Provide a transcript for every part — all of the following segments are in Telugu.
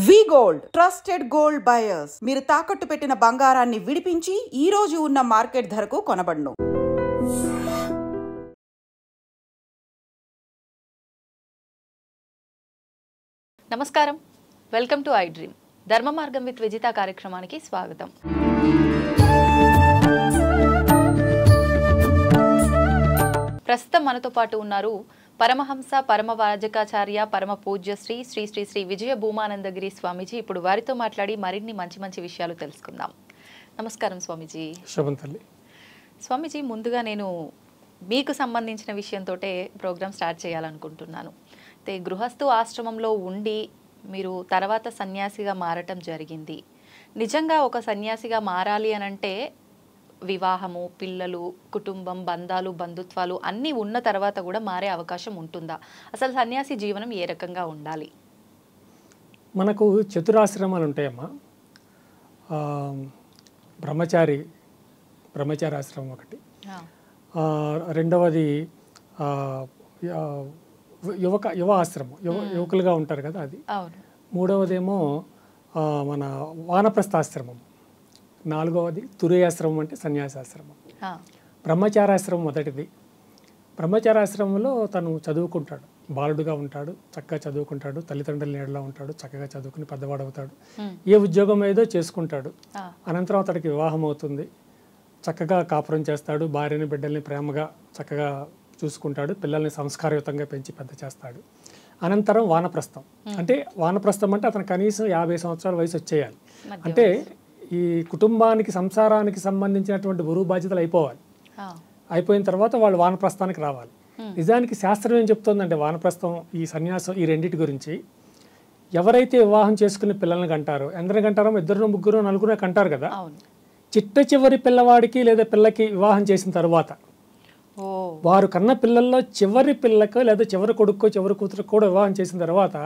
వి గోల్డ్ ట్రస్టెడ్ గోల్డ్ బయర్స్ మీరు తాకట్టు పెట్టిన బంగారాన్ని విడిపించి ఈ రోజు ఉన్న మార్కెట్ ధరకు కొనబడును. నమస్కారం, వెల్కమ్ టు ఐ డ్రీమ్. ధర్మ మార్గం విత్ విజిత కార్యక్రమానికి స్వాగతం. ప్రస్తుతం మనతో పాటు ఉన్నారు పరమహంస పరమ వాజకాచార్య పరమ పూజ్య శ్రీ శ్రీ శ్రీ శ్రీ విజయ భూమానందగిరి స్వామీజీ. ఇప్పుడు వారితో మాట్లాడి మరిన్ని మంచి మంచి విషయాలు తెలుసుకుందాం. నమస్కారం స్వామీజీ. శుభంతల్లి. స్వామీజీ, ముందుగా నేను మీకు సంబంధించిన విషయంతో ప్రోగ్రామ్ స్టార్ట్ చేయాలనుకుంటున్నాను. అయితే గృహస్థు ఆశ్రమంలో ఉండి మీరు తర్వాత సన్యాసిగా మారటం జరిగింది. నిజంగా ఒక సన్యాసిగా మారాలి అనంటే వివాహము, పిల్లలు, కుటుంబం, బంధాలు, బంధుత్వాలు అన్నీ ఉన్న తర్వాత కూడా మారే అవకాశం ఉంటుందా? అసలు సన్యాసి జీవనం ఏ రకంగా ఉండాలి? మనకు చతురాశ్రమాలు ఉంటాయమ్మా. బ్రహ్మచారాశ్రమం ఒకటి, రెండవది యువ ఆశ్రమం, యువకులుగా ఉంటారు కదా అది. మూడవదేమో మన వానప్రస్థాశ్రమం. నాలుగవది తురేయాశ్రమం అంటే సన్యాసాశ్రమం. బ్రహ్మచారాశ్రమం మొదటిది. బ్రహ్మచారాశ్రమంలో తను చదువుకుంటాడు, బాలుడుగా ఉంటాడు, చక్కగా చదువుకుంటాడు, తల్లిదండ్రుల నీడలో ఉంటాడు, చక్కగా చదువుకుని పెద్దవాడవుతాడు, ఏ ఉద్యోగం ఏదో చేసుకుంటాడు. అనంతరం అతడికి వివాహం అవుతుంది, చక్కగా కాపురం చేస్తాడు, భార్యని బిడ్డల్ని ప్రేమగా చక్కగా చూసుకుంటాడు, పిల్లల్ని సంస్కారయుతంగా పెంచి పెద్ద చేస్తాడు. అనంతరం వానప్రస్థం. అంటే వానప్రస్థం అంటే అతను కనీసం 50 సంవత్సరాల వయసు వచ్చేయాలి. అంటే ఈ కుటుంబానికి సంసారానికి సంబంధించినటువంటి బరువు బాధ్యతలు అయిపోవాలి. అయిపోయిన తర్వాత వాళ్ళు వానప్రస్థానికి రావాలి. నిజానికి శాస్త్రం ఏం చెప్తుందంటే వానప్రస్థం, ఈ సన్యాసం, ఈ రెండింటి గురించి ఎవరైతే వివాహం చేసుకుని పిల్లల్ని కంటారో, ఎందరిని కంటారో, 2, 3, 4 కంటారు కదా, చిట్ట చివరి పిల్లవాడికి లేదా పిల్లకి వివాహం చేసిన తర్వాత వారు కన్న పిల్లల్లో చివరి పిల్లకు లేదా చివరి కొడుకో చివరి కూతురు కూడా వివాహం చేసిన తర్వాత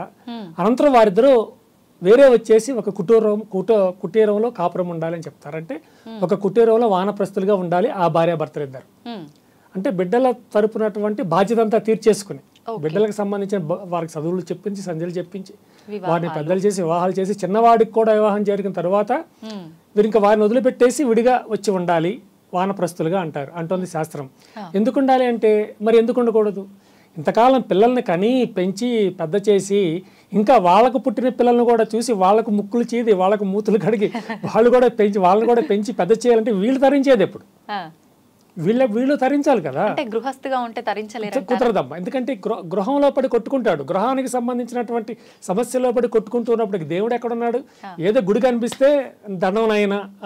అనంతరం వారిద్దరూ వేరే వచ్చేసి ఒక కుటీరంలో కాపురం ఉండాలని చెప్తారంటే ఒక కుటీరంలో వానప్రస్తులుగా ఉండాలి ఆ భార్యాభర్తలు ఇద్దరు. అంటే బిడ్డల తరపునటువంటి బాధ్యత అంతా తీర్చేసుకుని, బిడ్డలకు సంబంధించిన వారికి చదువులు చెప్పించి, సంధ్యలు చెప్పించి, వారిని పెద్దలు చేసి వివాహాలు చేసి, చిన్నవాడికి కూడా వివాహం జరిగిన తర్వాత వీరు ఇంకా వారిని వదిలిపెట్టేసి విడిగా వచ్చి ఉండాలి, వానప్రస్తులుగా అంటారు అంటుంది శాస్త్రం. ఎందుకు ఉండాలి అంటే మరి ఎందుకు ఉండకూడదు? ఇంతకాలం పిల్లల్ని కని పెంచి పెద్ద చేసి ఇంకా వాళ్ళకు పుట్టిన పిల్లల్ని కూడా చూసి వాళ్ళకు ముక్కులు చీది వాళ్ళకు మూతులు కడిగి వాళ్ళని కూడా పెంచి పెద్ద చేయాలంటే వీళ్ళు తరించేది ఎప్పుడు? వీళ్ళు తరించాలి కదా. గృహస్థుగా ఉంటే తరించలేరు, కుదరదమ్మా. ఎందుకంటే గృహంలో పడి కొట్టుకుంటాడు, గృహానికి సంబంధించినటువంటి సమస్యలో పడి కొట్టుకుంటున్నప్పటికి దేవుడు ఎక్కడున్నాడు? ఏదో గుడి కనిపిస్తే దండం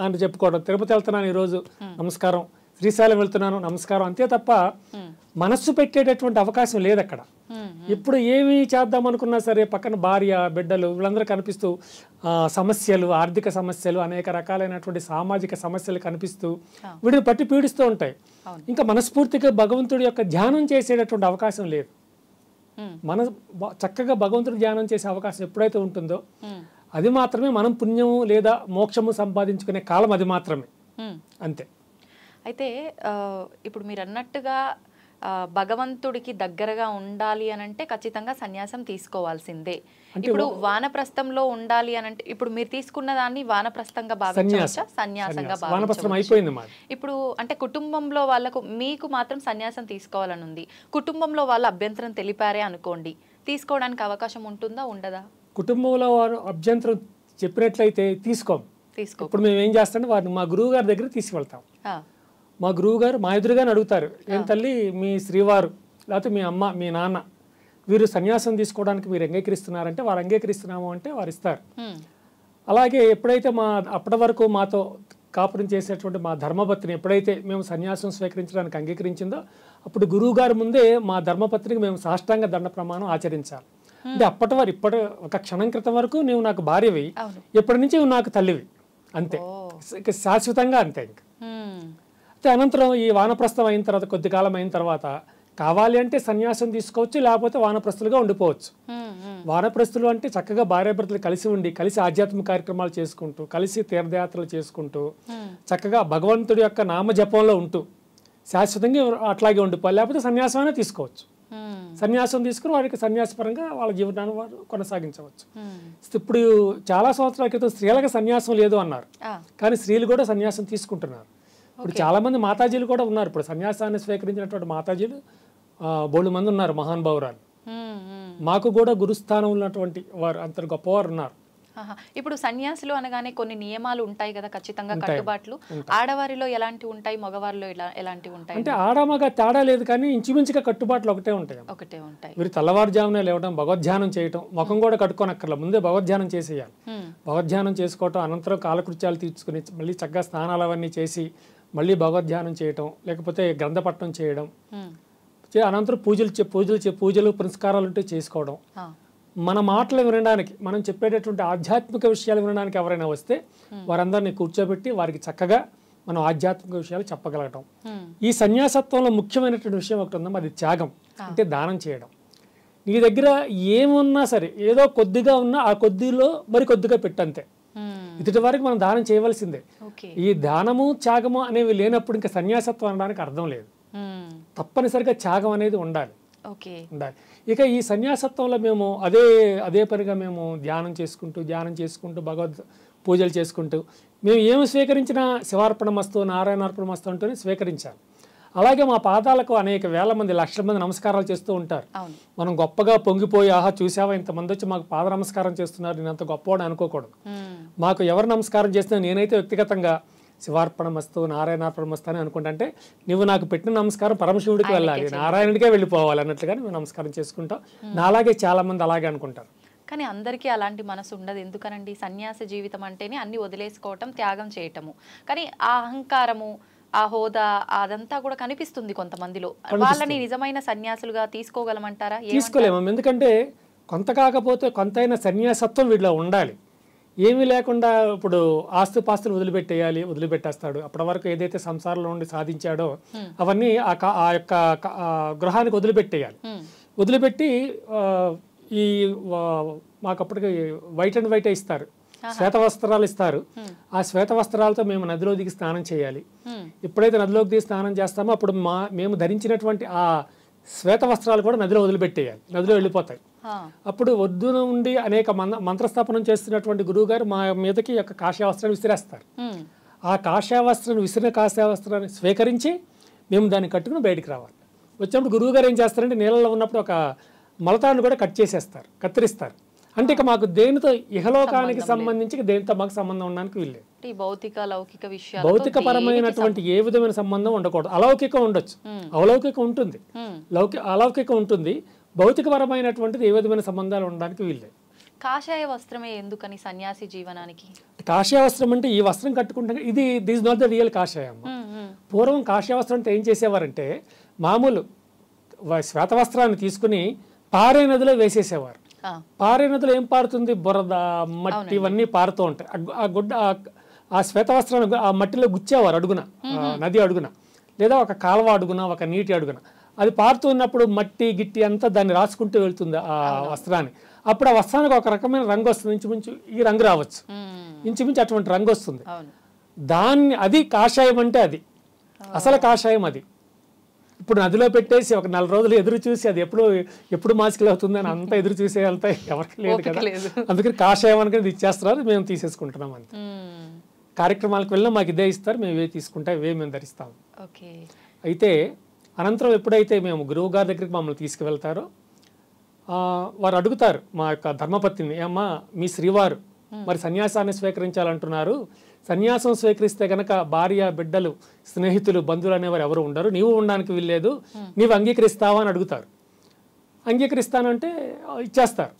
అని చెప్పుకోవడం, తిరుపతి వెళ్తున్నాను ఈరోజు నమస్కారం, శ్రీశైలం వెళ్తున్నాను నమస్కారం, అంతే తప్ప మనస్సు పెట్టేటటువంటి అవకాశం లేదు అక్కడ. ఇప్పుడు ఏమి చేద్దాం అనుకున్నా సరే పక్కన భార్య, బిడ్డలు వీళ్ళందరూ కనిపిస్తూ సమస్యలు, ఆర్థిక సమస్యలు, అనేక రకాలైనటువంటి సామాజిక సమస్యలు కనిపిస్తూ వీడిని పట్టి పీడిస్తూ ఉంటాయి. ఇంకా మనస్ఫూర్తిగా భగవంతుడి యొక్క ధ్యానం చేసేటటువంటి అవకాశం లేదు. చక్కగా భగవంతుడి ధ్యానం చేసే అవకాశం ఎప్పుడైతే ఉంటుందో అది మాత్రమే మనం పుణ్యము లేదా మోక్షము సంపాదించుకునే కాలం, అది మాత్రమే, అంతే. అయితే ఇప్పుడు మీరు అన్నట్టుగా భగవంతుడికి దగ్గరగా ఉండాలి అనంటే ఖచ్చితంగా సన్యాసం తీసుకోవాల్సిందే. ఇప్పుడు వానప్రస్థంలో ఉండాలి అనంటే ఇప్పుడు మీరు తీసుకున్న దాన్ని వానప్రస్థంగా భావించవచ్చా, సన్యాసంగా భావించవచ్చా? ఇప్పుడు అంటే కుటుంబంలో వాళ్ళకు, మీకు మాత్రం సన్యాసం తీసుకోవాలని ఉంది, కుటుంబంలో వాళ్ళు అభ్యంతరం తెలిపారే అనుకోండి, తీసుకోవడానికి అవకాశం ఉంటుందా, ఉండదా? కుటుంబంలో వారు అభ్యంతరం చెప్పినట్లయితే తీసుకో. ఇప్పుడు మేము ఏం చేస్తామంటే వారిని మా గురువు గారి దగ్గర తీసుకెళ్తాం. మా గురువు గారు మా ఎదురుగానే అడుగుతారు, ఏం తల్లి మీ శ్రీవారు లేకపోతే మీ అమ్మ, మీ నాన్న వీరు సన్యాసం తీసుకోవడానికి మీరు అంగీకరిస్తున్నారంటే వారు అంగీకరిస్తున్నాము అంటే వారు ఇస్తారు. అలాగే ఎప్పుడైతే అప్పటి వరకు మాతో కాపురం చేసేటువంటి మా ధర్మపత్ని ఎప్పుడైతే మేము సన్యాసం స్వీకరించడానికి అంగీకరించిందో అప్పుడు గురువు గారి ముందే మా ధర్మపత్నికి మేము సాష్టాంగ దండ ప్రమాణం ఆచరించాలి. అంటే ఇప్పటి ఒక క్షణం క్రితం వరకు నువ్వు నాకు భార్యవి, ఎప్పటి నుంచి నువ్వు నాకు తల్లివి, అంతే, శాశ్వతంగా అంతే. ఇంకా అయితే అనంతరం ఈ వానప్రస్థం అయిన తర్వాత కొద్ది కాలం అయిన తర్వాత కావాలి అంటే సన్యాసం తీసుకోవచ్చు, లేకపోతే వానప్రస్తులుగా ఉండిపోవచ్చు. వానప్రస్తులు అంటే చక్కగా భార్యాభర్తలు కలిసి ఉండి, కలిసి ఆధ్యాత్మిక కార్యక్రమాలు చేసుకుంటూ, కలిసి తీర్థయాత్రలు చేసుకుంటూ, చక్కగా భగవంతుడి యొక్క నామజపంలో ఉంటూ శాశ్వతంగా అట్లాగే ఉండిపోవాలి, లేకపోతే సన్యాసమైనా తీసుకోవచ్చు. సన్యాసం తీసుకుని వారికి సన్యాసపరంగా వాళ్ళ జీవనాన్ని వారు కొనసాగించవచ్చు. ఇప్పుడు చాలా సంవత్సరాల క్రితం స్త్రీలకు సన్యాసం లేదు అన్నారు, కానీ స్త్రీలు కూడా సన్యాసం తీసుకుంటున్నారు. ఇప్పుడు చాలా మంది మాతాజీలు కూడా ఉన్నారు. ఇప్పుడు సన్యాసాన్ని స్వీకరించినటువంటి మాతాజీలు బోళ్ళు మంది ఉన్నారు, మహానుభావురాలు. మాకు కూడా గురుస్థానం ఉన్నటువంటి వారు అంత గొప్పవారు ఉన్నారు. ఇప్పుడు సన్యాసులు అనగానే కొన్ని నియమాలు ఉంటాయి కదా, ఖచ్చితంగా కట్టుబాట్లు. ఆడవారిలో ఎలాంటి ఉంటాయి, మగవారిలో ఎలాంటి ఉంటాయి? అంటే ఆడమగ తేడా లేదు, కానీ ఇంచుమించుగా కట్టుబాట్లు ఒకటే ఉంటాయి. మీరు తెల్లవారుజామునే లేవడం, భగవద్ధ్యానం చేయటం, ముఖం కూడా కట్టుకోనక్కర్లా, ముందే భగవద్ధ్యానం చేసేయాలి. భగవద్ధ్యానం చేసుకోవటం, అనంతరం కాలకృత్యాలు తీర్చుకుని మళ్ళీ చక్కగా స్నానాలు అవన్నీ చేసి మళ్ళీ భగవద్ధ్యానం చేయటం, లేకపోతే గ్రంథపట్టణం చేయడం, అనంతరం పూజలు పురస్కారాలు ఉంటే చేసుకోవడం. మన మాటలు వినడానికి, మనం చెప్పేటటువంటి ఆధ్యాత్మిక విషయాలు వినడానికి ఎవరైనా వస్తే వారందరినీ కూర్చోబెట్టి వారికి చక్కగా మనం ఆధ్యాత్మిక విషయాలు చెప్పగలగటం. ఈ సన్యాసత్వంలో ముఖ్యమైనటువంటి విషయం ఒకటి ఉందా, అది త్యాగం, అంటే దానం చేయడం. నీ దగ్గర ఏమున్నా సరే, ఏదో కొద్దిగా ఉన్నా ఆ కొద్దిలో మరి కొద్దిగా పెట్టంతే. ఇటు వరకు మనం దానం చేయవలసిందే. ఈ దానము త్యాగము అనేవి లేనప్పుడు ఇంకా సన్యాసత్వం అనడానికి అర్థం లేదు. తప్పనిసరిగా త్యాగం అనేది ఉండాలి. ఇక ఈ సన్యాసత్వంలో మేము అదే పనిగా మేము ధ్యానం చేసుకుంటూ భగవద్ పూజలు చేసుకుంటూ మేము ఏమి స్వీకరించినా శివార్పణమస్తు నారాయణార్పణమస్తు అంటూనే స్వీకరించాలి. అలాగే మా పాదాలకు అనేక వేల మంది, లక్షల మంది నమస్కారాలు చేస్తూ ఉంటారు. మనం గొప్పగా పొంగిపోయి, ఆహా చూసావా ఇంతమంది వచ్చి మాకు పాద నమస్కారం చేస్తున్నారు, నేను అంత గొప్పవాడు అనుకోకూడదు. మాకు ఎవరు నమస్కారం చేసినా నేనైతే వ్యక్తిగతంగా శివార్పణమస్తు నారాయణార్పణమస్తు అని అనుకుంటే, నువ్వు నాకు పెట్టిన నమస్కారం పరమశివుడికి వెళ్ళాలి, నారాయణుడికే వెళ్ళిపోవాలి అన్నట్లుగా మేము నమస్కారం చేసుకుంటాం. నాలాగే చాలా మంది అలాగే అనుకుంటారు. కానీ అందరికీ అలాంటి మనసు ఉండదు. ఎందుకనండి, సన్యాస జీవితం అంటేనే అన్ని వదిలేసుకోవటం, త్యాగం చేయటము. కానీ ఆ అహంకారము, ఆ హోదా, అదంతా కూడా కనిపిస్తుంది కొంతమందిలో. వాళ్ళని నిజమైన సన్యాసులుగా తీసుకోగలమంటారా? తీసుకోలేము. ఎందుకంటే కొంత కాకపోతే కొంతైనా సన్యాసత్వం వీటిలో ఉండాలి. ఏమీ లేకుండా ఇప్పుడు ఆస్తుపాస్తులు వదిలిపెట్టేస్తాడు. అప్పటి వరకు ఏదైతే సంసారంలో ఉండి సాధించాడో అవన్నీ ఆ యొక్క గృహానికి వదిలిపెట్టేయాలి. వదిలిపెట్టి ఈ మాకు అప్పటికి వైట్ అండ్ వైట్ ఇస్తారు, శ్వేత వస్త్రాలు ఇస్తారు. ఆ శ్వేత వస్త్రాలతో మేము నదిలో దిగి స్నానం చేయాలి. ఎప్పుడైతే నదిలోకి దిగి స్నానం చేస్తామో అప్పుడు మేము ధరించినటువంటి ఆ శ్వేత వస్త్రాలు కూడా నదిలో వదిలిపెట్టేయాలి, నదిలో వెళ్ళిపోతాయి. అప్పుడు ఒడ్డున ఉండి అనేక మంత్రస్థాపనం చేస్తున్నటువంటి గురువు గారు మా మీదకి యొక్క కాషాయ వస్త్రాన్ని విసిరేస్తారు. ఆ కాషాయ వస్త్రాన్ని కాషాయ వస్త్రాన్ని స్వీకరించి మేము దాన్ని కట్టుకుని బయటికి రావాలి. వచ్చినప్పుడు గురువు గారు ఏం చేస్తారంటే నీళ్ళలో ఉన్నప్పుడు ఒక మలతాన్ని కూడా కత్తిరిస్తారు. అంటే ఇక మాకు దేనితో ఇహలోకానికి సంబంధించి దేనితో మాకు సంబంధం ఉండడానికి వీల్లేదు. భౌతిక పరమైనటువంటి ఏ విధమైన సంబంధం ఉండకూడదు. అలౌకికం ఉండొచ్చు, అవలౌకికం ఉంటుంది, అలౌకికం ఉంటుంది. భౌతిక పరమైనటువంటిది ఏ విధమైన సంబంధాలు ఉండడానికి వీల్లేదు. కాషాయ వస్త్రమే ఎందుకని సన్యాసి జీవనానికి? కాషాయ వస్త్రం అంటే ఈ వస్త్రం కట్టుకుంటే దిస్ నాట్ ద రియల్ కాషాయం. పూర్వం కాషాయ వస్త్రం అంటే ఏం చేసేవారంటే మామూలు శ్వేత వస్త్రాన్ని తీసుకుని పారే నదిలో వేసేసేవారు. పారే నదిలో ఏం పారుతుంది, బురద, మట్టి ఇవన్నీ పారుతూ ఉంటాయి. ఆ శ్వేత వస్త్రాన్ని ఆ మట్టిలో గుచ్చేవారు అడుగున, నది అడుగున, లేదా ఒక కాలువ అడుగున, ఒక నీటి అడుగున. అది పారుతున్నప్పుడు మట్టి గిట్టి అంతా దాన్ని రాసుకుంటూ వెళ్తుంది ఆ వస్త్రాన్ని. అప్పుడు ఆ వస్త్రానికి ఒక రకమైన రంగు వస్తుంది, ఇంచుమించు ఈ రంగు రావచ్చు, ఇంచుమించు అటువంటి రంగు వస్తుంది. అది కాషాయం అంటే అది అసలు కాషాయం. అది ఇప్పుడు నదిలో పెట్టేసి ఒక 4 రోజులు ఎదురు చూసి అది ఎప్పుడు మాసికలు అవుతుందని అంతా ఎదురు చూసే వెళ్తాయి ఎవరికి లేదు కదా. అందుకని కాషాయం అనేది ఇచ్చేస్తున్నారు, మేము తీసేసుకుంటున్నాం అంతే. కార్యక్రమాలకు వెళ్ళినా మాకు ఇదే ఇస్తారు, మేము ఇవే తీసుకుంటాం, ఇవే మేము ధరిస్తాం. అయితే అనంతరం ఎప్పుడైతే మేము గురువు గారి దగ్గరికి మమ్మల్ని తీసుకువెళ్తారో వారు అడుగుతారు మా యొక్క ధర్మపత్నిని, ఏమ్మా మీ శ్రీవారు మరి సన్యాసాన్ని స్వీకరించాలంటున్నారు, సన్యాసం స్వీకరిస్తే కనుక భార్య, బిడ్డలు, స్నేహితులు, బంధువులు అనేవారు ఎవరు ఉండరు, నీవు ఉండడానికి వీల్లేదు, నీవు అంగీకరిస్తావా అని అడుగుతారు. అంగీకరిస్తానంటే ఇచ్చేస్తారు.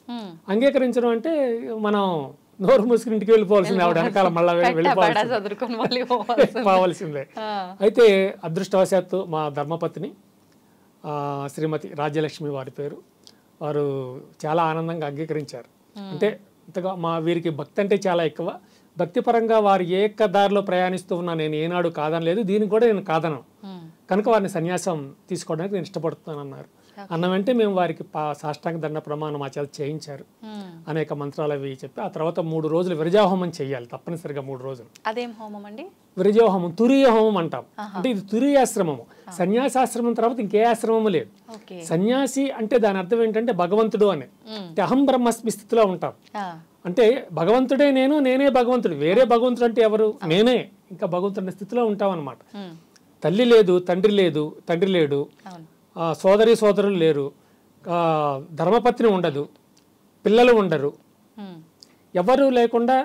అంగీకరించడం అంటే మనం నోరు మూసుకుని ఇంటికి వెళ్ళిపోవాల్సిందే, ఆవిడ వెనకాల మళ్ళీ వెళ్ళిపోవాల్సిందే. అయితే అదృష్టవశాత్తు మా ధర్మపత్ని శ్రీమతి రాజ్యలక్ష్మి వారి పేరు, వారు చాలా ఆనందంగా అంగీకరించారు. అంటే ఇంతగా వీరికి భక్తి అంటే చాలా ఎక్కువ. భక్తిపరంగా వారు ఏ ఒక్క దారిలో ప్రయాణిస్తూ ఉన్నా నేను ఏనాడు కాదనలేదు, దీనికి కూడా నేను కాదను, కనుక వారిని సన్యాసం తీసుకోవడానికి నేను ఇష్టపడుతున్నాను అన్నారు. అన్నం అంటే మేము వారికి సాష్టాంగ దండ ప్రమాణం ఆ చేత చేయించారు, అనేక మంత్రాలు అవి చెప్పి ఆ తర్వాత 3 రోజులు విరజాహోమం చేయాలి తప్పనిసరిగా 3 రోజులు. అదేం హోమం అండి? విరజాహోమం, తురీయ హోమం అంటాం. అంటే ఇది తురీయాశ్రమము. సన్యాసాశ్రమం తర్వాత ఇంకే ఆశ్రమము లేదు. సన్యాసి అంటే దాని అర్థం ఏంటంటే భగవంతుడు అని, అంటే అహం బ్రహ్మస్మి స్థితిలో ఉంటాం. అంటే భగవంతుడే నేను, నేనే భగవంతుడు, వేరే భగవంతుడు అంటే ఎవరు? నేనే ఇంకా భగవంతుడి స్థితిలో ఉంటాం అన్నమాట. తల్లి లేదు, తండ్రి లేదు, తండ్రి లేడు, సోదరి సోదరులు లేరు, ధర్మపత్ని ఉండదు, పిల్లలు ఉండరు, ఎవరు లేకుండా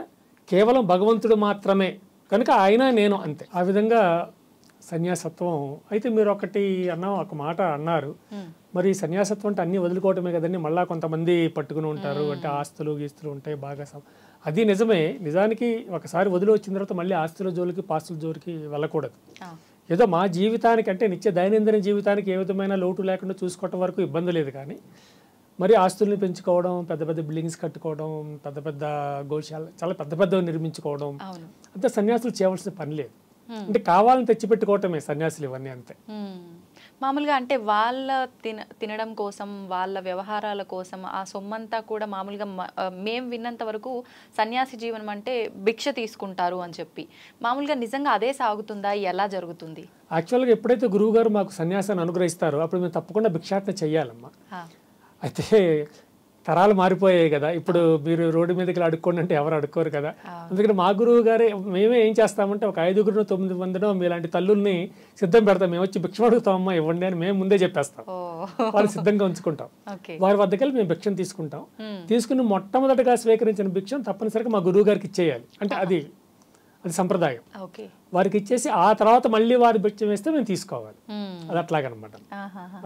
కేవలం భగవంతుడు మాత్రమే కనుక ఆయన నేను అంతే. ఆ విధంగా సన్యాసత్వం. అయితే మీరు ఒక మాట అన్నారు, మరి సన్యాసత్వం అంటే అన్ని వదులుకోవటమే కదండి, మళ్ళీ కొంతమంది పట్టుకుని ఉంటారు, అంటే ఆస్తులు గీస్తులు ఉంటాయి బాగా. అది నిజమే. నిజానికి ఒకసారి వదిలి వచ్చిన తర్వాత మళ్ళీ ఆస్తుల జోలికి పాస్తుల జోలికి వెళ్ళకూడదు. ఏదో మా జీవితానికి అంటే నిత్య దైనందిన జీవితానికి ఏ విధమైన లోటు లేకుండా చూసుకోవటం వరకు ఇబ్బంది లేదు. కానీ మరి ఆస్తుల్ని పెంచుకోవడం, పెద్ద పెద్ద బిల్డింగ్స్ కట్టుకోవడం, పెద్ద పెద్ద గోశాల చాలా పెద్ద పెద్దవి నిర్మించుకోవడం అంతే సన్యాసులు చేయవలసిన పని లేదు. అంటే కావాలని తెచ్చిపెట్టుకోవటమే సన్యాసులు ఇవన్నీ అంతే. మామూలుగా అంటే వాళ్ళ తినడం కోసం, వాళ్ళ వ్యవహారాల కోసం ఆ సొమ్మంతా కూడా మామూలుగా మేము విన్నంత వరకు సన్యాసి జీవనం అంటే భిక్ష తీసుకుంటారు అని చెప్పి, మామూలుగా నిజంగా అదే సాగుతుందా? ఎలా జరుగుతుంది? యాక్చువల్గా ఎప్పుడైతే గురువు గారు మాకు సన్యాసాన్ని అనుగ్రహిస్తారో అప్పుడు మేము తప్పకుండా భిక్షాటన చెయ్యాలమ్మా. అయితే తరాలు మారిపోయాయి కదా, ఇప్పుడు మీరు రోడ్డు మీదకి అడుక్కోండి అంటే ఎవరు అడుక్కోరు కదా. అందుకని మా గురువు గారే మేమే ఏం చేస్తామంటే ఒక 5 9 మందినో మీలాంటి తల్లుల్ని సిద్ధం పెడతాం, మేము వచ్చి భిక్ష అడుగుతామమ్మా ఇవ్వండి అని మేము ముందే చెప్పేస్తాం. వాళ్ళు సిద్ధంగా ఉంచుకుంటాం. వారి వద్దకెళ్ళి మేము భిక్షను తీసుకుంటాం. తీసుకుని మొట్టమొదటిగా స్వీకరించిన భిక్షను తప్పనిసరిగా మా గురువు గారికి ఇచ్చేయాలి. అంటే అది సంప్రదాయం. వారికి ఇచ్చేసి ఆ తర్వాత మళ్ళీ వారి భిక్షం వేస్తే మేము తీసుకోవాలి. అది అట్లాగనమాట.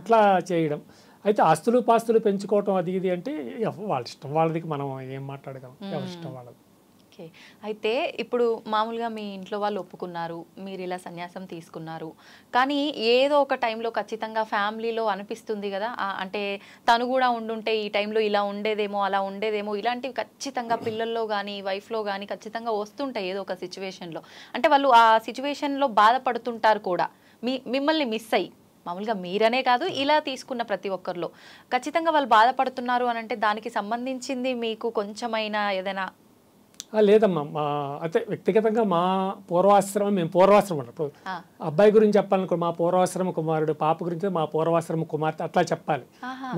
అట్లా చేయడం. అయితే ఆస్తులు పాస్తులు పెంచుకోవటం అది ఇది అంటే వాళ్ళ ఇష్టం వాళ్ళది, మనం ఏం మాట్లాడగలం, ఎవరి ఇష్టం వాళ్ళది. ఓకే. అయితే ఇప్పుడు మామూలుగా మీ ఇంట్లో వాళ్ళు ఒప్పుకున్నారు, మీరు ఇలా సన్యాసం తీసుకున్నారు, కానీ ఏదో ఒక టైంలో ఖచ్చితంగా ఫ్యామిలీలో అనిపిస్తుంది కదా, అంటే తను కూడా ఉండుంటే ఈ టైంలో ఇలా ఉండేదేమో, అలా ఉండేదేమో, ఇలాంటివి ఖచ్చితంగా పిల్లల్లో కానీ వైఫ్లో కానీ ఖచ్చితంగా వస్తుంటాయి ఏదో ఒక సిచ్యువేషన్లో. అంటే వాళ్ళు ఆ సిచ్యువేషన్లో బాధపడుతుంటారు కూడా, మిమ్మల్ని మిస్ అయ్యి. మామూలుగా మీరనే కాదు, ఇలా తీసుకున్న ప్రతి ఒక్కరిలో ఖచ్చితంగా వాళ్ళు బాధపడుతున్నారు అని అంటే దానికి సంబంధించింది మీకు కొంచెమైనా ఏదైనా? లేదమ్మా. అయితే వ్యక్తిగతంగా మా పూర్వాశ్రమం, మేము పూర్వాశ్రమం ఇప్పుడు అబ్బాయి గురించి చెప్పాలనుకో మా పూర్వాశ్రమ కుమారుడు, పాప గురించి మా పూర్వాశ్రమ కుమార్తె అట్లా చెప్పాలి.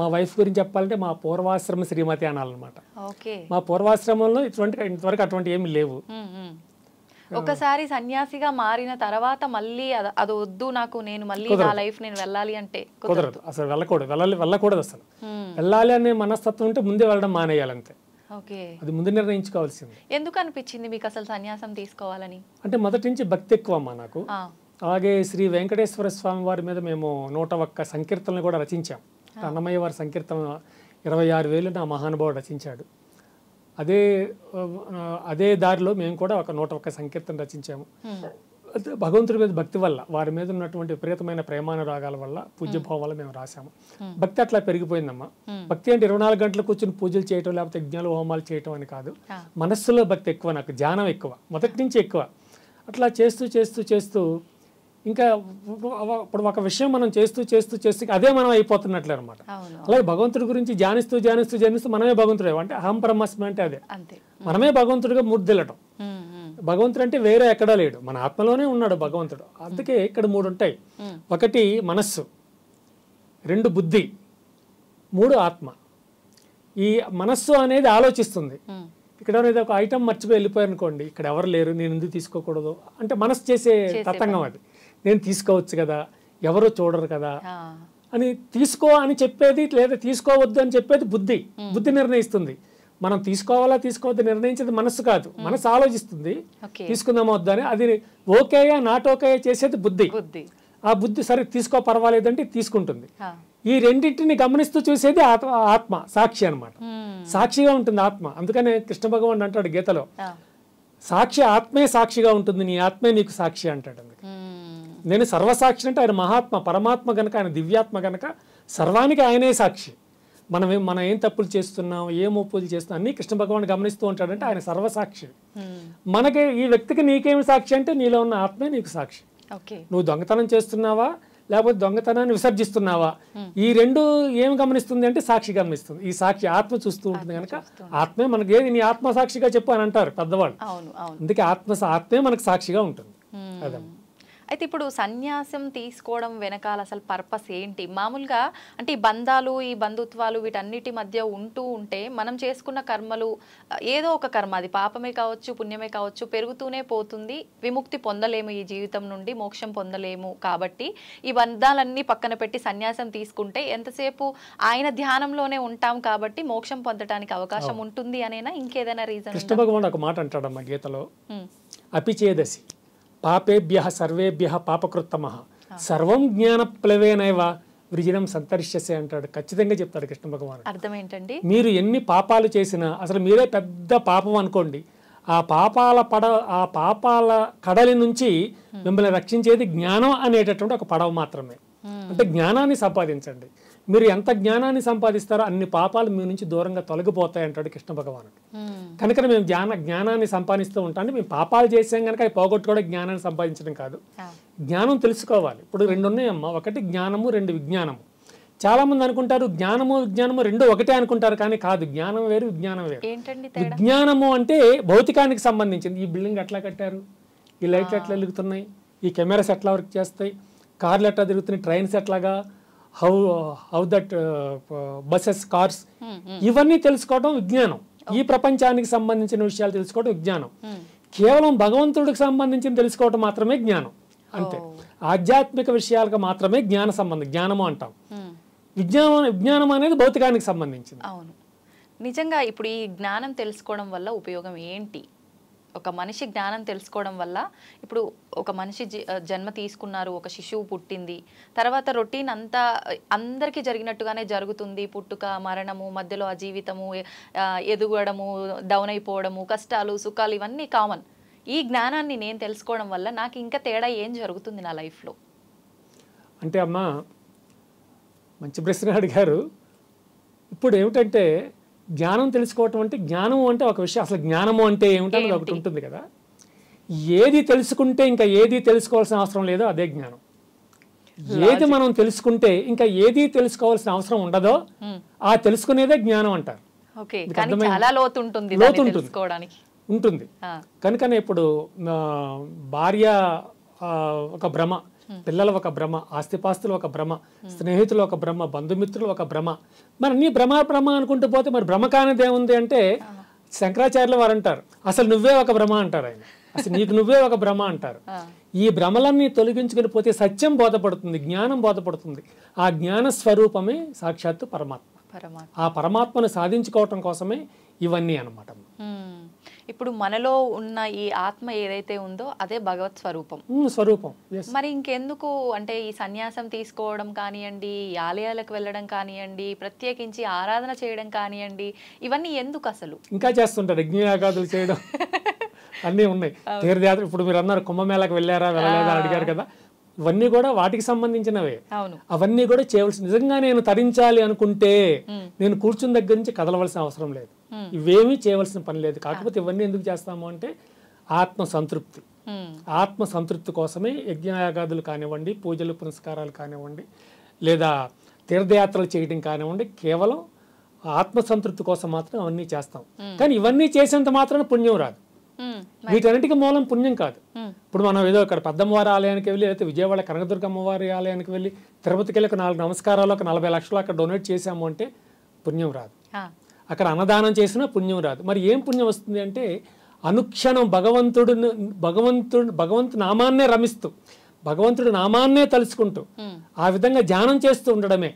మా వైఫ్ గురించి చెప్పాలంటే మా పూర్వాశ్రమ శ్రీమతి అనాలన్నమాట. మా పూర్వాశ్రమంలో ఇంతవరకు అటువంటి ఏమి లేవు. ఒకసారి సన్యాసిగా మారిన తర్వాత మళ్ళీ అది వద్దు నాకు, నేను మళ్ళీ నా లైఫ్ నేను వెళ్ళాలి అంటే కుదరదు. అసలు వెళ్ళకూడదు అసలు. వెళ్ళాలి అనే మనస్తత్వం ఉంటే ముందే వెళ్ళడం మానేయాలంతే. అది ముందు నిర్ణయించుకోవాల్సింది. ఎందుకు అనిపించింది మీకు అసలు సన్యాసం తీసుకోవాలని? అంటే మొదటి నుంచి భక్తి ఎక్కువ అమ్మా నాకు. అలాగే శ్రీ వెంకటేశ్వర స్వామి వారి మీద మేము 101 సంకీర్తనలు కూడా రచించాం. అన్నమయ్య వారి సంకీర్తన 26,000 నా మహానుభావుడు రచించాడు. అదే దారిలో మేము కూడా ఒక 101 సంకీర్తన రచించాము. భగవంతుడి మీద భక్తి వల్ల, వారి మీద ఉన్నటువంటి విపరీతమైన ప్రేమానురాగాల వల్ల, పూజ్యభావం వల్ల మేము రాసాము. భక్తి అట్లా పెరిగిపోయిందమ్మా. భక్తి అంటే 24 గంటలు కూర్చొని పూజలు చేయటం, లేకపోతే యజ్ఞాలు హోమాలు చేయటం అని కాదు. మనస్సులో భక్తి ఎక్కువ, నాకు ధ్యానం ఎక్కువ, మొదటి నుంచి ఎక్కువ. అట్లా చేస్తూ చేస్తూ చేస్తూ ఇంకా ఇప్పుడు ఒక విషయం మనం చేస్తూ చేస్తూ చేస్తూ అదే మనం అయిపోతున్నట్లే అనమాట. అలాగే భగవంతుడి గురించి ధ్యానిస్తూ ధ్యానిస్తూ ధ్యానిస్తూ మనమే భగవంతుడే. అంటే అహం బ్రహ్మస్మి అంటే అదే, మనమే భగవంతుడిగా మూర్తిల్లటం. భగవంతుడు అంటే వేరే ఎక్కడా లేడు, మన ఆత్మలోనే ఉన్నాడు భగవంతుడు. అందుకే ఇక్కడ 3 ఉంటాయి. 1 మనస్సు, 2 బుద్ధి, 3 ఆత్మ. ఈ మనస్సు అనేది ఆలోచిస్తుంది. ఇక్కడ అనేది ఒక ఐటమ్ మర్చిపోయి వెళ్ళిపోయారు అనుకోండి, ఇక్కడ ఎవరు లేరు, నేను ఎందుకు తీసుకోకూడదు అంటే మనస్సు చేసే తతంగం అది. నేను తీసుకోవచ్చు కదా, ఎవరో చూడరు కదా అని తీసుకో అని చెప్పేది, లేదా తీసుకోవద్దు అని చెప్పేది బుద్ధి నిర్ణయిస్తుంది. మనం తీసుకోవాలా తీసుకోవద్దు నిర్ణయించేది మనస్సు కాదు. మనస్సు ఆలోచిస్తుంది తీసుకుందామా వద్దా అని. అది ఓకేయా నాట్ ఓకే చేసేది బుద్ధి. ఆ బుద్ధి సరే తీసుకో పర్వాలేదంటే తీసుకుంటుంది. ఈ రెండింటిని గమనిస్తూ చూసేది ఆత్మ, సాక్షి అనమాట. సాక్షిగా ఉంటుంది ఆత్మ. అందుకనే కృష్ణ భగవానుడు అంటాడు గీతలో, సాక్షి ఆత్మే సాక్షిగా ఉంటుంది, నీ ఆత్మే నీకు సాక్షి అంటాడు. నేను సర్వసాక్షి అంటే ఆయన మహాత్మ, పరమాత్మ గనక, ఆయన దివ్యాత్మ గనక సర్వానికి ఆయనే సాక్షి. మనం ఏం తప్పులు చేస్తున్నాం, ఏం ఒప్పులు చేస్తున్నాం అన్ని కృష్ణ భగవాన్ గమనిస్తూ ఉంటాడంటే ఆయన సర్వసాక్షి. మనకి ఈ వ్యక్తికి నీకేమి సాక్షి అంటే నీలో ఉన్న ఆత్మే నీకు సాక్షి. నువ్వు దొంగతనం చేస్తున్నావా, లేకపోతే దొంగతనాన్ని విసర్జిస్తున్నావా? ఈ రెండు ఏం గమనిస్తుంది అంటే సాక్షి గమనిస్తుంది. ఈ సాక్షి ఆత్మ చూస్తూ ఉంటుంది కనుక ఆత్మే మనకి ఏది నీ ఆత్మ సాక్షిగా చెప్పు అని అంటారు పెద్దవాళ్ళు. అందుకే ఆత్మే మనకు సాక్షిగా ఉంటుంది. అదమ్మా. అయితే ఇప్పుడు సన్యాసం తీసుకోవడం వెనకాల అసలు పర్పస్ ఏంటి? మామూలుగా అంటే ఈ బంధాలు, ఈ బంధుత్వాలు వీటన్నిటి మధ్య ఉంటే మనం చేసుకున్న కర్మలు ఏదో ఒక కర్మ, అది పాపమే కావచ్చు పుణ్యమే కావచ్చు, పెరుగుతూనే పోతుంది. విముక్తి పొందలేము, ఈ జీవితం నుండి మోక్షం పొందలేము. కాబట్టి ఈ బంధాలన్నీ పక్కన పెట్టి సన్యాసం తీసుకుంటే ఎంతసేపు ఆయన ధ్యానంలోనే ఉంటాం కాబట్టి మోక్షం పొందడానికి అవకాశం ఉంటుంది అనేనా, ఇంకేదైనా రీజన్? కృష్ణ భగవానుడు ఒక మాట అంటాడమ్మా గీతలో, అపిచేదసి పాపేభ్య సర్వేభ్య పాపకృత్తమః సర్వం జ్ఞాన ప్లవేనైవ వృజినం సంతరిష్యసే అంటాడు. ఖచ్చితంగా చెప్తాడు కృష్ణ భగవానుడు. అర్థం ఏంటండి? మీరు ఎన్ని పాపాలు చేసినా, అసలు మీరే పెద్ద పాపం అనుకోండి, ఆ పాపాల కడలి నుంచి మిమ్మల్ని రక్షించేది జ్ఞానం అనేటటువంటి ఒక పడవ మాత్రమే. అంటే జ్ఞానాన్ని సంపాదించండి. మీరు ఎంత జ్ఞానాన్ని సంపాదిస్తారో అన్ని పాపాలు మీ నుంచి దూరంగా తొలగిపోతాయి అంటాడు కృష్ణ భగవానుడు. కనుక మేము జ్ఞానాన్ని సంపాదిస్తూ ఉంటాం. అంటే మేము పాపాలు చేసాం కనుక అవి పోగొట్టుకోవడం జ్ఞానాన్ని సంపాదించడం కాదు, జ్ఞానం తెలుసుకోవాలి. ఇప్పుడు రెండు ఉన్నాయమ్మా, ఒకటి జ్ఞానము, రెండు విజ్ఞానము. చాలా మంది అనుకుంటారు జ్ఞానము విజ్ఞానము రెండు ఒకటే అనుకుంటారు, కానీ కాదు. జ్ఞానం వేరు, విజ్ఞానం వేరు. విజ్ఞానము అంటే భౌతికానికి సంబంధించింది. ఈ బిల్డింగ్ ఎట్లా కట్టారు, ఈ లైట్లు ఎట్లా వెలుగుతున్నాయి, ఈ కెమెరాస్ ఎట్లా వర్క్ చేస్తాయి, కార్లు ఎట్లా తిరుగుతున్నాయి, ట్రైన్స్ ఎట్లాగా, హౌ దట్ బసెస్, కార్స్, ఇవన్నీ తెలుసుకోవడం విజ్ఞానం. ఈ ప్రపంచానికి సంబంధించిన విషయాలు తెలుసుకోవడం విజ్ఞానం. కేవలం భగవంతుడికి సంబంధించిన తెలుసుకోవడం మాత్రమే జ్ఞానం, అంతే. ఆధ్యాత్మిక విషయాలకు మాత్రమే జ్ఞానము అంటాం. విజ్ఞానం అనేది భౌతికానికి సంబంధించింది. అవును. నిజంగా ఇప్పుడు ఈ జ్ఞానం తెలుసుకోవడం వల్ల ఉపయోగం ఏంటి? ఒక మనిషి జ్ఞానం తెలుసుకోవడం వల్ల, ఇప్పుడు ఒక మనిషి జన్మ తీసుకున్నారు, ఒక శిశువు పుట్టింది, తర్వాత రొటీన్ అంతా అందరికీ జరిగినట్టుగానే జరుగుతుంది. పుట్టుక, మరణము, మధ్యలో ఆ జీవితము, ఎదుగడము, డౌన్ అయిపోవడము, కష్టాలు సుఖాలు ఇవన్నీ కామన్. ఈ జ్ఞానాన్ని నేను తెలుసుకోవడం వల్ల నాకు ఇంకా తేడా ఏం జరుగుతుంది నా లైఫ్లో? అంటే అమ్మా, మంచి ప్రశ్న అడిగారు. ఇప్పుడు ఏమిటంటే జ్ఞానం తెలుసుకోవటం అంటే, జ్ఞానము అంటే ఒక విషయం, అసలు జ్ఞానము అంటే ఏమిటో ఒకటి ఉంటుంది కదా. ఏది తెలుసుకుంటే ఇంకా ఏది తెలుసుకోవాల్సిన అవసరం లేదో అదే జ్ఞానం. ఏది మనం తెలుసుకుంటే ఇంకా ఏది తెలుసుకోవాల్సిన అవసరం ఉండదో ఆ తెలుసుకునేదే జ్ఞానం అంటారు. ఉంటుంది. కనుకనే ఇప్పుడు భార్య ఒక భ్రమ, పిల్లలు ఒక భ్రమ, ఆస్తిపాస్తులు ఒక భ్రమ, స్నేహితులు ఒక భ్రమ, బంధుమిత్రులు ఒక భ్రమ. మరి నీ భ్రమ అనుకుంటూ పోతే మరి భ్రమ కానిది ఏముంది అంటే, శంకరాచార్యులు వారు అంటారు అసలు నువ్వే ఒక భ్రమ అంటారు ఆయన. అసలు నీకు నువ్వే ఒక భ్రమ అంటారు. ఈ భ్రమలన్నీ తొలగించుకుని పోతే సత్యం బోధపడుతుంది, జ్ఞానం బోధపడుతుంది. ఆ జ్ఞాన స్వరూపమే సాక్షాత్తు పరమాత్మ. ఆ పరమాత్మను సాధించుకోవటం కోసమే ఇవన్నీ అన్నమాట. ఇప్పుడు మనలో ఉన్న ఈ ఆత్మ ఏదైతే ఉందో అదే భగవత్ స్వరూపం. మరి ఇంకెందుకు అంటే ఈ సన్యాసం తీసుకోవడం కానివ్వండి, ఆలయాలకు వెళ్ళడం కానివ్వండి, ప్రత్యేకించి ఆరాధన చేయడం కానివ్వండి, ఇవన్నీ ఎందుకు అసలు? ఇంకా చేస్తుంటారు, యజ్ఞయాగాదులు చేయడం అన్నీ ఉన్నాయి. తీర్థయాత్ర, ఇప్పుడు మీరు అన్నారు కుంభమేళకు వెళ్ళలేదా అడిగారు కదా, ఇవన్నీ కూడా వాటికి సంబంధించినవే. అవన్నీ కూడా చేయవలసి, నిజంగా నేను తరించాలి అనుకుంటే నేను కూర్చున్న దగ్గర నుంచి కదలవలసిన అవసరం లేదు, ఇవేమీ చేయవలసిన పని లేదు. కాకపోతే ఇవన్నీ ఎందుకు చేస్తాము అంటే ఆత్మ సంతృప్తి కోసమే యజ్ఞయాగాదులు కానివ్వండి, పూజలు పునస్కారాలు కానివ్వండి, లేదా తీర్థయాత్రలు చేయడం కానివ్వండి, కేవలం ఆత్మ సంతృప్తి కోసం మాత్రం అవన్నీ చేస్తాం. కానీ ఇవన్నీ చేసేంత మాత్రం పుణ్యం రాదు. వీటన్నిటికీ మూలం పుణ్యం కాదు. ఇప్పుడు మనం ఏదో ఇక్కడ పెద్దమ్మవారి ఆలయానికి వెళ్ళి, లేకపోతే విజయవాడ కనకదుర్గ అమ్మవారి ఆలయానికి వెళ్ళి, తిరుపతికి వెళ్ళి 4 నమస్కారాలు, 40 లక్షలు అక్కడ డొనేట్ చేసాము అంటే పుణ్యం రాదు. అక్కడ అన్నదానం చేసినా పుణ్యం రాదు. మరి ఏం పుణ్యం వస్తుంది అంటే, అనుక్షణం భగవంతు నామాన్నే రమిస్తూ, భగవంతుడి నామాన్నే తలుచుకుంటూ, ఆ విధంగా ధ్యానం చేస్తూ ఉండడమే.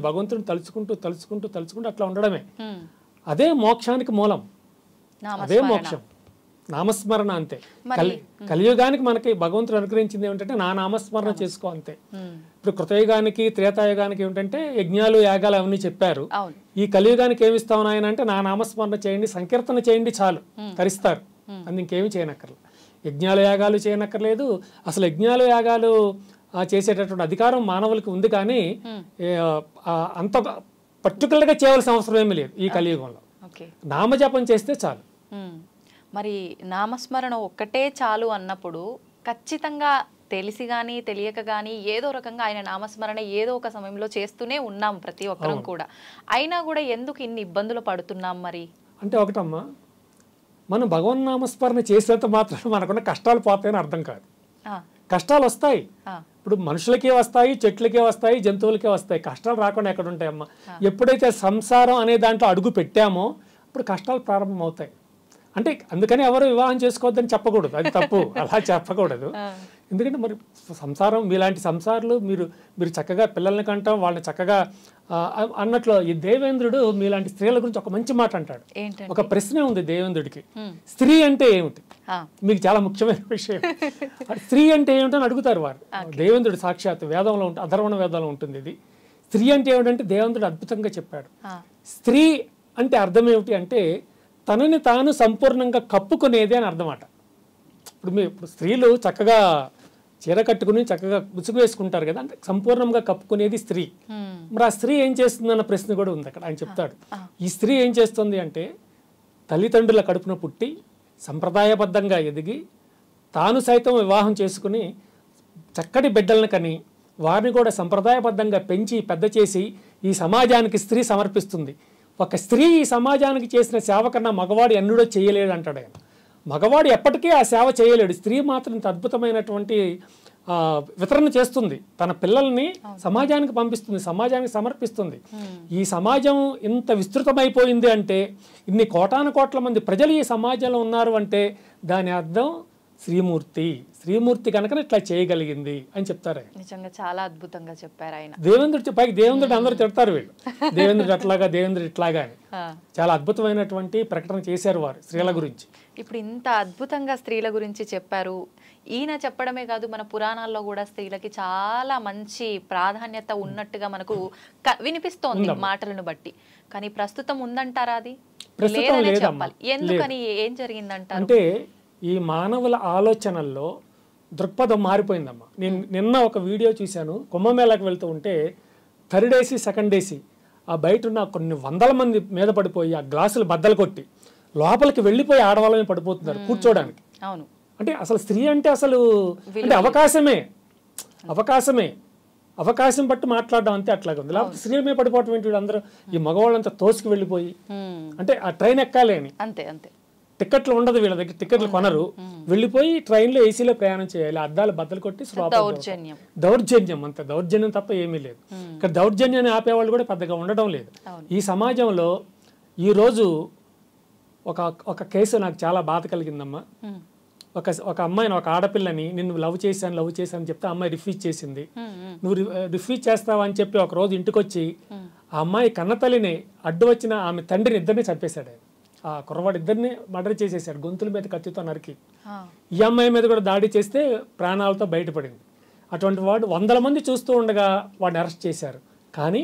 భగవంతుడిని తలుచుకుంటూ అట్లా ఉండడమే. అదే మోక్షానికి మూలం, అదే మోక్షం. నామస్మరణ అంతే. కలియుగానికి మనకి భగవంతుడు అనుగ్రహించింది ఏమిటంటే నా నామస్మరణ చేసుకో అంతే. ఇప్పుడు కృతయుగానికి త్రేతాయుగానికి ఏమిటంటే యజ్ఞాలు యాగాలు అవన్నీ చెప్పారు. ఈ కలియుగానికి ఏమిస్తావు నాయన అంటే నా నామస్మరణ చేయండి, సంకీర్తన చేయండి, చాలు, తరిస్తారు. అది ఇంకేమి చేయనక్కర్లేదు. యజ్ఞాలు యాగాలు చేయనక్కర్లేదు. అసలు యజ్ఞాలు యాగాలు చేసేటటువంటి అధికారం మానవులకి ఉంది, కానీ అంత పర్టికులర్గా చేయవలసిన అవసరం ఏమీ లేదు ఈ కలియుగంలో. నామజపం చేస్తే చాలు. మరి నామస్మరణ ఒక్కటే చాలు అన్నప్పుడు ఖచ్చితంగా తెలిసి కానీ తెలియక కానీ ఏదో రకంగా ఆయన నామస్మరణ ఏదో ఒక సమయంలో చేస్తూనే ఉన్నాం ప్రతి ఒక్కరం కూడా. అయినా కూడా ఎందుకు ఇన్ని ఇబ్బందులు పడుతున్నాం మరి అంటే? ఒకటమ్మా, మనం భగవన్ నామస్మరణ చేసేంత మాత్రం మనకున్న కష్టాలు పోతాయని అర్థం కాదు. కష్టాలు వస్తాయి. ఇప్పుడు మనుషులకే వస్తాయి, చెట్లకే వస్తాయి, జంతువులకే వస్తాయి. కష్టాలు రాకుండా ఎక్కడ ఉంటాయమ్మా? ఎప్పుడైతే సంసారం అనే దాంట్లో అడుగు పెట్టామో అప్పుడు కష్టాలు ప్రారంభం అవుతాయి. అంటే అందుకని ఎవరు వివాహం చేసుకోవద్దని చెప్పకూడదు, అది తప్పు, అలా చెప్పకూడదు. ఎందుకంటే మరి సంసారం, మీలాంటి సంసారాలు మీరు చక్కగా పిల్లల్ని కంటాం, వాళ్ళని చక్కగా అన్నట్లు ఈ దేవేంద్రుడు మీలాంటి స్త్రీల గురించి ఒక మంచి మాట అంటాడు. ఒక ప్రశ్న ఉంది దేవేంద్రుడికి, స్త్రీ అంటే ఏమిటి? మీకు చాలా ముఖ్యమైన విషయం. స్త్రీ అంటే ఏమిటని అడుగుతారు వారు. దేవేంద్రుడు సాక్షాత్ వేదంలో ఉంటుంది, అధర్వణ వేదంలో ఉంటుంది ఇది. స్త్రీ అంటే ఏమిటంటే దేవేంద్రుడు అద్భుతంగా చెప్పాడు. స్త్రీ అంటే అర్థం ఏమిటి అంటే తనని తాను సంపూర్ణంగా కప్పుకునేది అని అర్థమాట. ఇప్పుడు స్త్రీలు చక్కగా చీర కట్టుకుని చక్కగా ముసుగు వేసుకుంటారు కదా, అంటే సంపూర్ణంగా కప్పుకునేది స్త్రీ. మరి ఆ స్త్రీ ఏం చేస్తుంది అన్న ప్రశ్న కూడా ఉంది అక్కడ. ఆయన చెప్తాడు, ఈ స్త్రీ ఏం చేస్తుంది అంటే తల్లిదండ్రుల కడుపున పుట్టి సంప్రదాయబద్ధంగా ఎదిగి తాను సైతం వివాహం చేసుకుని చక్కటి బిడ్డలను కని వారిని కూడా సంప్రదాయబద్ధంగా పెంచి పెద్ద చేసి ఈ సమాజానికి స్త్రీ సమర్పిస్తుంది. ఒక స్త్రీ ఈ సమాజానికి చేసిన సేవ కన్నా మగవాడు ఎన్నడూ చేయలేడు అంటాడు ఆయన. మగవాడు ఎప్పటికీ ఆ సేవ చేయలేడు, స్త్రీ మాత్రం ఇంత అద్భుతమైనటువంటి వితరణ చేస్తుంది. తన పిల్లల్ని సమాజానికి పంపిస్తుంది, సమాజానికి సమర్పిస్తుంది. ఈ సమాజం ఇంత విస్తృతమైపోయింది అంటే, ఇన్ని కోటాను కోట్ల మంది ప్రజలు ఈ సమాజంలో ఉన్నారు అంటే దాని అర్థం శ్రీమూర్తి కనుక ఇట్లా చేయగలిగింది అని చెప్తారు. నిజంగా చాలా అద్భుతంగా చెప్పారు ఆయన. దేవేంద్రుడు అందరూ తిడతారు, వీళ్ళు దేవేంద్రుడు అట్లాగా, దేవేంద్రుడు ఇట్లాగా అని. చాలా అద్భుతమైనటువంటి ప్రకటన చేశారు వారు స్త్రీల గురించి. ఇప్పుడు ఇంత అద్భుతంగా స్త్రీల గురించి చెప్పారు. ఈయన చెప్పడమే కాదు, మన పురాణాల్లో కూడా స్త్రీలకి చాలా మంచి ప్రాధాన్యత ఉన్నట్టుగా మనకు వినిపిస్తోంది మాటలను బట్టి. కానీ ప్రస్తుతం ఉందంటారా? అది లేదనే చెప్పాలి. ఎందుకని, ఏం జరిగిందంటారు? అంటే ఈ మానవుల ఆలోచనల్లో దృక్పథం మారిపోయిందమ్మా. నేను నిన్న ఒక వీడియో చూశాను, కుంభమేళాకి వెళ్తూ ఉంటే థర్డ్ ఏసీ సెకండ్ ఏసీ ఆ బయట ఉన్న కొన్ని వందల మంది మీద పడిపోయి ఆ గ్లాసులు బద్దలు కొట్టి లోపలికి వెళ్ళిపోయి ఆడవాళ్ళమే పడిపోతున్నారు కూర్చోడానికి. అవును. అంటే అసలు స్త్రీ అంటే అసలు అంటే అవకాశం బట్టి మాట్లాడడం అంతే, అట్లాగే ఉంది. లేకపోతే స్త్రీ మీద పడిపోవటం ఏంటి? అందరూ ఈ మగవాళ్ళంతా తోసుకు వెళ్ళిపోయి అంటే ఆ ట్రైన్ ఎక్కాలి అని, అంతే అంతే, టికెట్లు ఉండదు వీళ్ళ దగ్గర, టికెట్లు కొనరు, వెళ్ళిపోయి ట్రైన్లో ఏసీలో ప్రయాణం చేయాలి, అద్దాలు బద్దలు కొట్టి దౌర్జన్యం అంతే, దౌర్జన్యం తప్ప ఏమీ లేదు. ఇక్కడ దౌర్జన్యాన్ని ఆపేవాళ్ళు కూడా పెద్దగా ఉండడం లేదు ఈ సమాజంలో. ఈరోజు ఒక కేసు నాకు చాలా బాధ కలిగిందమ్మా. ఒక అమ్మాయిని, ఒక ఆడపిల్లని నిన్ను లవ్ చేశాను చెప్తే అమ్మాయి రిఫ్యూజ్ చేసింది. నువ్వు రిఫ్యూజ్ చేస్తావా అని చెప్పి ఒక రోజు ఇంటికి వచ్చి ఆ అమ్మాయి కన్నతల్లిని అడ్డు వచ్చిన ఆమె తండ్రిని ఇద్దరిని చంపేశాడు. ఆ కుర్రవాడు ఇద్దరిని మర్డర్ చేసేసాడు, గొంతుల మీద కత్తితో నరికి. ఈ అమ్మాయి మీద కూడా దాడి చేస్తే ప్రాణాలతో బయటపడింది. అటువంటి వాడు 100 మంది చూస్తూ ఉండగా వాడిని అరెస్ట్ చేశారు. కానీ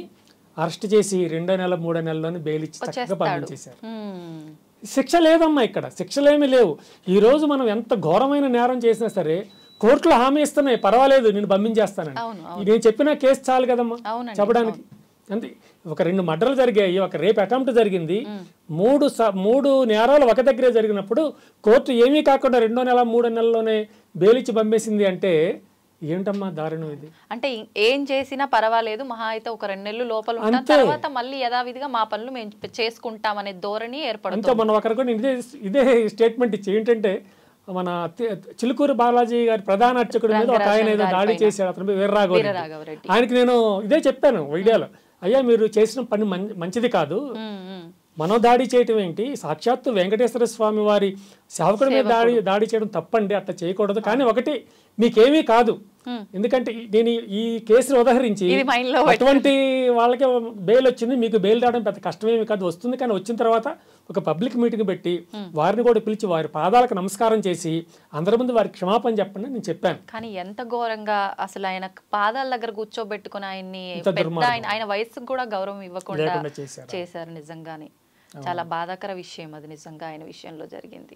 అరెస్ట్ చేసి 2వ నెల 3వ నెలలోనే బెయిల్ ఇచ్చి చక్కగా పంపించేశారు. శిక్ష లేదమ్మా, ఇక్కడ శిక్షలేమీ లేవు. ఈరోజు మనం ఎంత ఘోరమైన నేరం చేసినా సరే కోర్టులు హామీ ఇస్తున్నాయి, పర్వాలేదు నేను పంపించేస్తానని. నేను చెప్పిన కేసు చాలు కదమ్మా చెప్పడానికి. అంతే, ఒక 2 మర్డర్లు జరిగాయి, ఒక రేప్ అటెంప్ట్ జరిగింది, 3 నేరాలు ఒక దగ్గరే జరిగినప్పుడు కోర్టు ఏమీ కాకుండా 2వ నెల 3వ నెలలోనే బెయిల్ ఇచ్చి పంపేసింది అంటే ఏంటమ్మా దారుణం ఇది. అంటే ఏం చేసినా పర్వాలేదు, మహా అయితే ఒక 2 నెలలు లోపల ఉన్న తర్వాత మళ్ళీ యథావిధిగా మా పనులు మేము చేసుకుంటామనే ధోరణి ఏర్పడుతుంది. అంతే, మనం ఒకరు కూడా ఇదే స్టేట్మెంట్ ఇచ్చి ఏంటంటే మన చిలుకూరు బాలాజీ గారి ప్రధాన అర్చకుడి మీద ఒక ఆయన ఏదో దాడి చేశాడు, అతని వీర్రాఘవరెడ్డి. ఆయనకి నేను ఇదే చెప్పాను వీడియోలో, అయ్యా మీరు చేసిన పని మంచిది కాదు, మనం దాడి చేయటం ఏంటి, సాక్షాత్తు వెంకటేశ్వర స్వామి వారి సేవకుడి మీద దాడి చేయడం తప్పండి, అట్లా చేయకూడదు. కానీ ఒకటి మీకేమీ కాదు, ఎందుకంటే నేను ఈ కేసును ఉదహరించి అటువంటి వాళ్ళకి బెయిల్ వచ్చింది, మీకు బెయిల్ రావడం పెద్ద కష్టమేమి కాదు, వస్తుంది. కానీ వచ్చిన తర్వాత ఒక పబ్లిక్ మీటింగ్ పెట్టి వారిని కూడా పిలిచి వారి పాదాలకు నమస్కారం చేసి అందరి ముందు వారికి క్షమాపణ చెప్పండి నేను చెప్పాను. కానీ ఎంత ఘోరంగా అసలు ఆయన పాదాల దగ్గర కూర్చోబెట్టుకుని ఆయన్ని, ఆయన వయసుకు కూడా గౌరవం ఇవ్వకుండా చేశారు. నిజంగానే చాలా బాధాకర విషయం అది, నిజంగా ఆయన విషయంలో జరిగింది.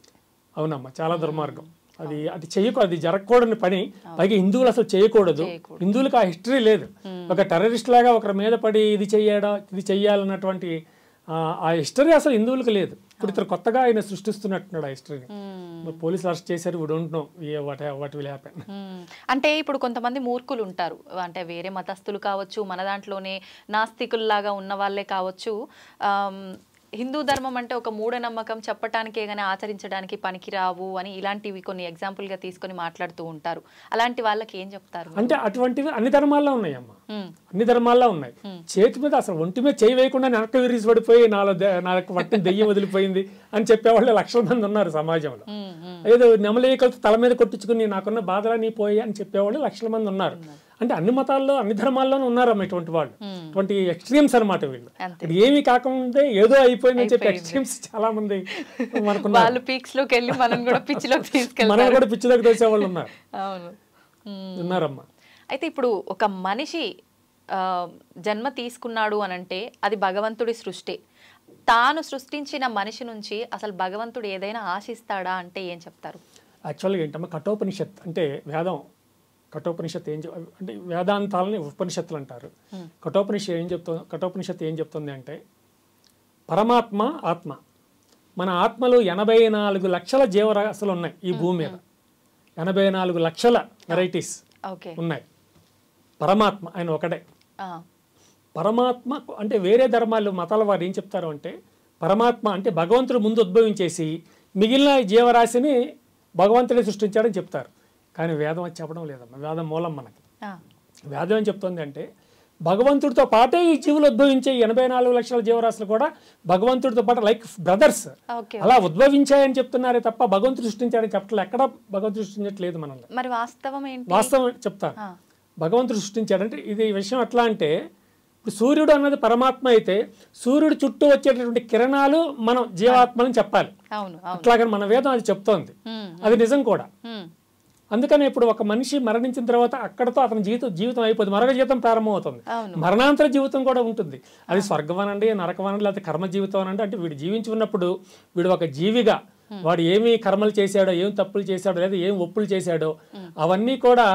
అవునమ్మా, చాలా దుర్మార్గం అది. అది చేయకూడదు, అది జరగకూడని పని. పైగా హిందువులు అసలు చేయకూడదు, హిందువులకు ఆ హిస్టరీ లేదు. ఒక టెర్రరిస్ట్ లాగా ఒకరి మీద పడి ఇది చెయ్యాలన్నటువంటి ఆ హిస్టరీ అసలు హిందువులకు లేదు. ఇప్పుడు ఇతను కొత్తగా ఆయన సృష్టిస్తున్నట్టున్నాడు ఆ హిస్టరీని. పోలీసులు అరెస్ట్ చేశారు, we don't know what will happen. అంటే ఇప్పుడు కొంతమంది మూర్ఖులు ఉంటారు, అంటే వేరే మతస్థులు కావచ్చు, మన దాంట్లోనే నాస్తికుల్లాగా ఉన్న వాళ్ళే కావచ్చు, హిందూ ధర్మం అంటే ఒక మూఢనమ్మకం, చెప్పటానికే కానీ ఆచరించడానికి పనికిరావు అని ఇలాంటివి కొన్ని ఎగ్జాంపుల్గా తీసుకొని మాట్లాడుతూ ఉంటారు. అలాంటి వాళ్ళకి ఏం చెప్తారు? అంటే అటువంటివి అన్ని ధర్మాల్లో ఉన్నాయమ్మా, అన్ని ధర్మాల్లో ఉన్నాయి. చేతి మీద అసలు ఒంటి మీద చేయి వేయకుండా వెనక్కి విరిసి పడిపోయి నాకు వట్టిన దెయ్యం వదిలిపోయింది అని చెప్పేవాళ్ళు లక్షల మంది ఉన్నారు సమాజంలో. ఏదో నెమలేకలతో తల మీద కొట్టించుకుని నాకున్న బాధలన్నీ పోయి అని చెప్పేవాళ్ళు లక్షల మంది ఉన్నారు. అంటే అన్ని మతాల్లో అన్ని ధర్మాల్లోనూ ఉన్నారమ్మ ఇటువంటి వాళ్ళు, ఇటువంటి ఎక్స్ట్రీమ్స్ అనమాట వీళ్ళు. ఏమీ కాకముందే ఏదో అయిపోయిందని చెప్పి ఎక్స్ట్రీమ్స్ చాలా మంది మనకున్నారు. మనం కూడా పిచ్చిలోకి తోసే వాళ్ళు ఉన్నారు, ఉన్నారమ్మా. అయితే ఇప్పుడు ఒక మనిషి జన్మ తీసుకున్నాడు అనంటే అది భగవంతుడి సృష్టి. తాను సృష్టించిన మనిషి నుంచి అసలు భగవంతుడు ఏదైనా ఆశిస్తాడా అంటే ఏం చెప్తారు? యాక్చువల్గా ఏంటమ్మా, కఠోపనిషత్ అంటే వేదం. కఠోపనిషత్ అంటే వేదాంతాలని ఉపనిషత్తులు అంటారు. కఠోపనిషత్తు ఏం చెప్తుంది అంటే పరమాత్మ ఆత్మ, మన ఆత్మలో 84 లక్షల జీవరాశులు ఉన్నాయి ఈ భూమి మీద. 84 లక్షల వెరైటీస్ ఉన్నాయి. పరమాత్మ ఆయన ఒకటే. పరమాత్మ అంటే వేరే ధర్మాలు మతాల వారు ఏం చెప్తారు అంటే పరమాత్మ అంటే భగవంతుడు ముందు ఉద్భవించేసి మిగిలిన జీవరాశిని భగవంతుడే సృష్టించాడని చెప్తారు. కానీ వేదం అది చెప్పడం లేదమ్మా. వేదం మూలం మనకి. వేదం ఏం చెప్తుంది అంటే భగవంతుడితో పాటే ఈ జీవులు ఉద్భవించే 84 లక్షల జీవరాశులు కూడా భగవంతుడితో పాటు లైక్ బ్రదర్స్ అలా ఉద్భవించాయని చెప్తున్నారే తప్ప భగవంతుడు సృష్టించాడని చెప్పట్లేదు. ఎక్కడ భగవంతుడు సృష్టించట్లేదు మనల్ని. మరి వాస్తవం చెప్తాను. భగవంతుడు సృష్టించాడంటే ఇది విషయం ఎట్లా అంటే ఇప్పుడు సూర్యుడు అన్నది పరమాత్మ అయితే సూర్యుడు చుట్టూ వచ్చేటటువంటి కిరణాలు మనం జీవాత్మని చెప్పాలి. అట్లాగని మన వేదం అది చెప్తోంది. అది నిజం కూడా. అందుకని ఇప్పుడు ఒక మనిషి మరణించిన తర్వాత అక్కడతో అతని జీవితం అయిపోతుంది, మరొక జీవితం ప్రారంభమవుతుంది. మరణాంతర జీవితం కూడా ఉంటుంది. అది స్వర్గం అనండి, నరకం అనండి, లేకపోతే కర్మ జీవితం అనండి. అంటే వీడు జీవించి ఉన్నప్పుడు వీడు ఒక జీవిగా వాడు ఏమి కర్మలు చేశాడో, ఏం తప్పులు చేశాడో, లేదా ఏం ఒప్పులు చేశాడో అవన్నీ కూడా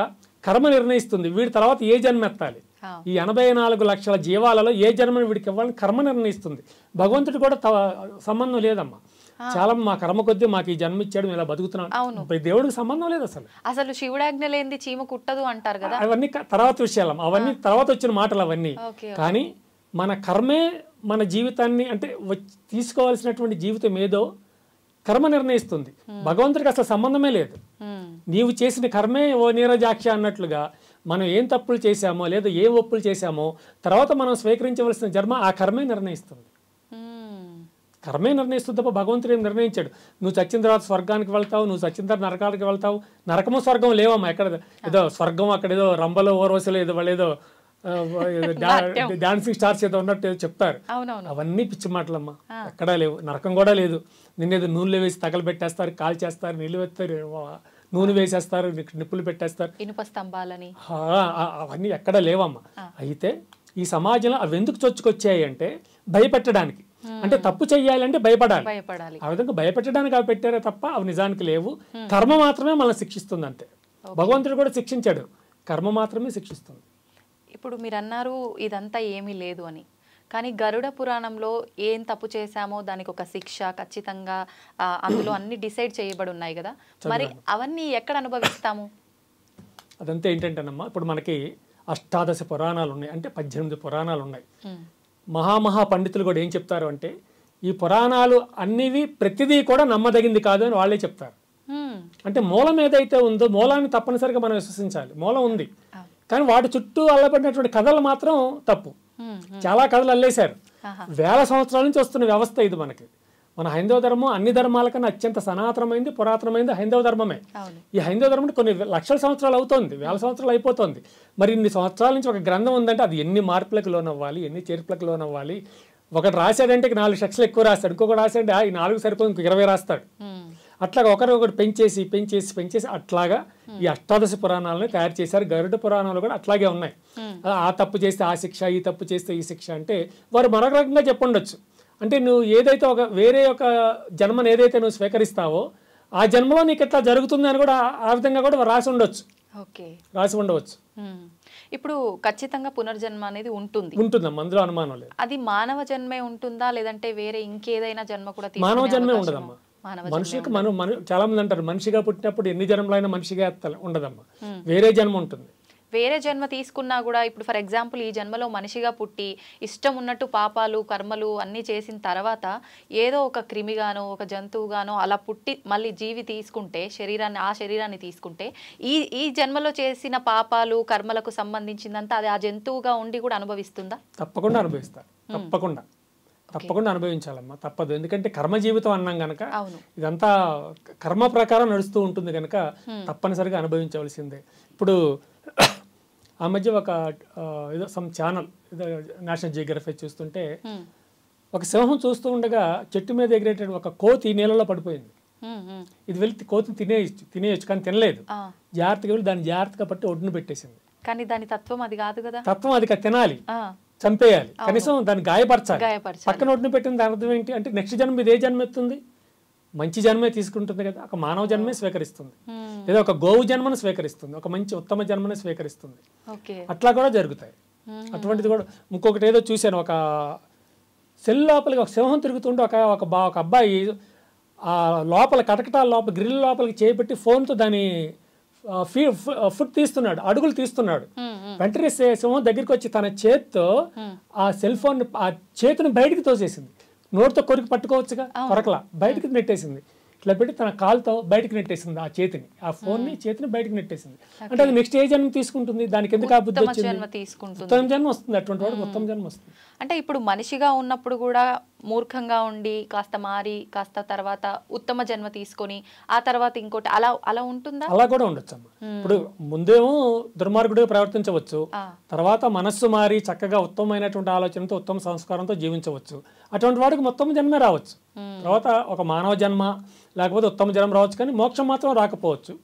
కర్మ నిర్ణయిస్తుంది. వీడి తర్వాత ఏ జన్మ ఎత్తాలి, ఈ 84 లక్షల జీవాలలో ఏ జన్మని వీడికి ఇవ్వాలని కర్మ నిర్ణయిస్తుంది. భగవంతుడు కూడా సంబంధం లేదమ్మా. చాలా మా కర్మ కొద్దీ మాకు ఈ జన్మ ఇచ్చాడు, ఇలా బతుకుతున్నాను. దేవుడికి సంబంధం లేదు అసలు శివుడాజ్ఞ లేనిది చీమ కుట్టదు అంటారు కదా. అవన్నీ తర్వాత విషయాలు, అవన్నీ తర్వాత వచ్చిన మాటలు అవన్నీ. కానీ మన కర్మే మన జీవితాన్ని అంటే తీసుకోవాల్సినటువంటి జీవితం ఏదో కర్మ నిర్ణయిస్తుంది. భగవంతుడికి అసలు సంబంధమే లేదు. నీవు చేసిన కర్మే ఓ నీరజాక్ష అన్నట్లుగా మనం ఏం తప్పులు చేశామో లేదా ఏ ఒప్పులు చేశామో తర్వాత మనం స్వీకరించవలసిన జన్మ ఆ కర్మే నిర్ణయిస్తుంది. కర్మే నిర్ణయిస్తుంది తప్ప భగవంతుడు ఏం నిర్ణయించాడు. నువ్వు చచ్చిన తర్వాత స్వర్గానికి వెళ్తావు, నువ్వు చచ్చిన తర్వాత నరకానికి వెళ్తావు. నరకము స్వర్గం లేవమ్మా. ఎక్కడ ఏదో స్వర్గం అక్కడ ఏదో రంబలో ఓర్వశలు ఏదో వాళ్ళు ఏదో డాన్సింగ్ స్టార్స్ ఏదో ఉన్నట్టు ఏదో చెప్తారు. అవన్నీ పిచ్చి మాటలమ్మా. ఎక్కడా లేవు. నరకం కూడా లేదు. నిన్నేదో నూనెలో వేసి తగలబెట్టేస్తారు, కాల్ చేస్తారు, నీళ్ళు వేస్తారు, నూనె వేసేస్తారు, నిప్పులు పెట్టేస్తారు, ఇనుప స్తంభాలని. అవన్నీ ఎక్కడా లేవమ్మా. అయితే ఈ సమాజంలో అవి ఎందుకు చొచ్చుకొచ్చాయి అంటే భయపెట్టడానికి. అంటే తప్పు చెయ్యాలంటే భయపడాలి. ఆ విధంగా భయపెట్టడానికి అవి పెట్టారే తప్ప అవి నిజానికి లేవు. కర్మ మాత్రమే మనల్ని శిక్షిస్తుంది అంతే. భగవంతుడు కూడా శిక్షించాడు, కర్మ మాత్రమే శిక్షిస్తుంది. ఇప్పుడు మీరు అన్నారు ఇదంతా ఏమీ లేదు అని, కానీ గరుడ పురాణంలో ఏం తప్పు చేశామో దానికి ఒక శిక్ష ఖచ్చితంగా అందులో అన్ని డిసైడ్ చేయబడి ఉన్నాయి కదా. మరి అవన్నీ ఎక్కడ అనుభవిస్తాము? అదంతా ఏంటంటేనమ్మా, ఇప్పుడు మనకి 18 పురాణాలు ఉన్నాయి, అంటే 18 పురాణాలు ఉన్నాయి. మహామహా పండితులు కూడా ఏం చెప్తారు అంటే ఈ పురాణాలు అన్నివి ప్రతిదీ కూడా నమ్మదగింది కాదు అని వాళ్ళే చెప్తారు. అంటే మూలం ఏదైతే ఉందో మూలాన్ని తప్పనిసరిగా మనం విశ్వసించాలి. మూలం ఉంది, కానీ వాటి చుట్టూ అల్లబడినటువంటి కథలు మాత్రం తప్పు. చాలా కథలు అల్లేశారు. వేల సంవత్సరాల నుంచి వస్తున్న వ్యవస్థ ఇది. మన హైందవ ధర్మం అన్ని ధర్మాల కన్నా అత్యంత సనాతనమైంది, పురాతనమైంది హైందవ ధర్మమే. ఈ హైందవ ధర్మం కొన్ని లక్షల సంవత్సరాలు అవుతుంది, వేల సంవత్సరాలు అయిపోతుంది. మరి ఇన్ని సంవత్సరాల నుంచి ఒక గ్రంథం ఉందంటే అది ఎన్ని మార్పులకు లోనవ్వాలి, ఎన్ని చేర్పులకు లోనవ్వాలి. ఒకటి రాశాడంటే 4 సెక్షన్లు ఎక్కువ రాస్తాడు, ఇంకొకటి రాశాడంటే ఈ 4 సరిపోయి ఇంకో 20 రాస్తాడు. అట్లాగా ఒకటి పెంచేసి అట్లాగా ఈ 18 పురాణాలను తయారు చేశారు. గరుడ పురాణాలు కూడా అట్లాగే ఉన్నాయి. ఆ తప్పు చేస్తే ఆ శిక్ష, ఈ తప్పు చేస్తే ఈ శిక్ష అంటే వారు మరొక రకంగా చెప్పండొచ్చు. అంటే నువ్వు ఏదైతే వేరే ఒక జన్మను ఏదైతే నువ్వు స్వీకరిస్తావో ఆ జన్మలో నీకు ఎట్లా జరుగుతుంది అని కూడా ఆ విధంగా కూడా రాసి ఉండవచ్చు. ఇప్పుడు ఖచ్చితంగా పునర్జన్మ అనేది ఉంటుంది ఉంటుందమ్మా, అందులో అనుమానం లేదు. అది మానవ జన్మే ఉంటుందా లేదంటే వేరే ఇంకేదైనా జన్మ కూడా మానవ తీసుకునే జన్మే అవకాశమా? ఉండదమ్మా. మానవ మనుషులకు చాలా మంది అంటారు మనిషిగా పుట్టినప్పుడు ఎన్ని జన్మలైనా మనిషిగా ఉండదమ్మా, వేరే జన్మ ఉంటుంది. వేరే జన్మ తీసుకున్నా కూడా ఇప్పుడు ఫర్ ఎగ్జాంపుల్ ఈ జన్మలో మనిషిగా పుట్టి ఇష్టం ఉన్నట్టు పాపాలు కర్మలు అన్నీ చేసిన తర్వాత ఏదో ఒక క్రిమిగానో ఒక జంతువుగానో అలా పుట్టి మళ్ళీ జీవి తీసుకుంటే ఆ శరీరాన్ని తీసుకుంటే ఈ జన్మలో చేసిన పాపాలు కర్మలకు సంబంధించిందంతా అది ఆ జంతువుగా ఉండి కూడా అనుభవిస్తుందా? తప్పకుండా అనుభవిస్తారు, తప్పకుండా అనుభవించాలమ్మా, తప్పదు. ఎందుకంటే కర్మ జీవితం అన్నాం గనక ఇదంతా కర్మ ప్రకారం నడుస్తూ ఉంటుంది కనుక తప్పనిసరిగా అనుభవించవలసిందే. ఇప్పుడు ఆ మధ్య ఒక ఏదో సమ్ ఛానల్ ఏదో నేషనల్ జియోగ్రఫీ చూస్తుంటే ఒక సింహం చూస్తూ ఉండగా చెట్టు మీద ఎగిరేటటువంటి ఒక కోతి నీళ్ళలో పడిపోయింది. ఇది వెళ్ళి కోతిని తినేయచ్చు కానీ తినలేదు, జాగ్రత్తగా వెళ్ళి దాన్ని జాగ్రత్తగా పట్టి ఒడ్డును పెట్టేసింది. కానీ దాని తత్వం అది కాదు కదా, తత్వం అది తినాలి, చంపేయాలి, కనీసం దాన్ని గాయపరచాలి. పక్కన ఒడ్డును పెట్టిన దాని అర్థం ఏంటి అంటే నెక్స్ట్ జన్మ ఇది ఏ జన్మ ఎత్తుంది, మంచి జన్మే తీసుకుంటుంది కదా, ఒక మానవ జన్మే స్వీకరిస్తుంది, లేదా ఒక గోవు జన్మను స్వీకరిస్తుంది, ఒక మంచి ఉత్తమ జన్మను స్వీకరిస్తుంది. అట్లా కూడా జరుగుతాయి. అటువంటిది కూడా ఇంకొకటి ఏదో చూశాను, ఒక సెల్ లోపలికి ఒక సింహం తిరుగుతుంటే ఒక అబ్బాయి ఆ లోపల కటకటాల లోపల గ్రిల్ లోపలికి చేపెట్టి ఫోన్తో దాని ఫుడ్ తీస్తున్నాడు, అడుగులు తీస్తున్నాడు. వెంటనే సింహం దగ్గరికి వచ్చి తన చేత్తో ఆ సెల్ ఫోన్ ఆ చేతిని బయటికి తోసేసింది. నోటితో కొరికి పట్టుకోవచ్చుగా, కొరకలా బయటకి నెట్టేసింది. ఇట్లా పెట్టి తన కాలుతో బయటకు నెట్టేసింది ఆ చేతిని, ఆ చేతిని బయటకు నెట్టేసింది. అంటే అది నెక్స్ట్ ఏ జన్మ తీసుకుంటుంది, దానికి ఎందుకు ఆ బుద్ధి వచ్చింది? ఉత్తమ జన్మ వస్తుంది, అటువంటి వాడికి ఉత్తమ జన్మ వస్తుంది. అంటే ఇప్పుడు మనిషిగా ఉన్నప్పుడు కూడా మూర్ఖంగా ఉండి కాస్త మారి కాస్త తర్వాత ఉత్తమ జన్మ తీసుకొని ఆ తర్వాత ఇంకోటి అలా ఉంటుందా? అలా కూడా ఉండొచ్చు అమ్మ. ఇప్పుడు ముందేమో దుర్మార్గుడిగా ప్రవర్తించవచ్చు, తర్వాత మనస్సు మారి చక్కగా ఉత్తమమైనటువంటి ఆలోచనతో ఉత్తమ సంస్కారంతో జీవించవచ్చు. అటువంటి వాడికి ఉత్తమ జన్మే రావచ్చు. తర్వాత ఒక మానవ జన్మ లేకపోతే ఉత్తమ జన్మ రావచ్చు, కానీ మోక్షం మాత్రం రాకపోవచ్చు.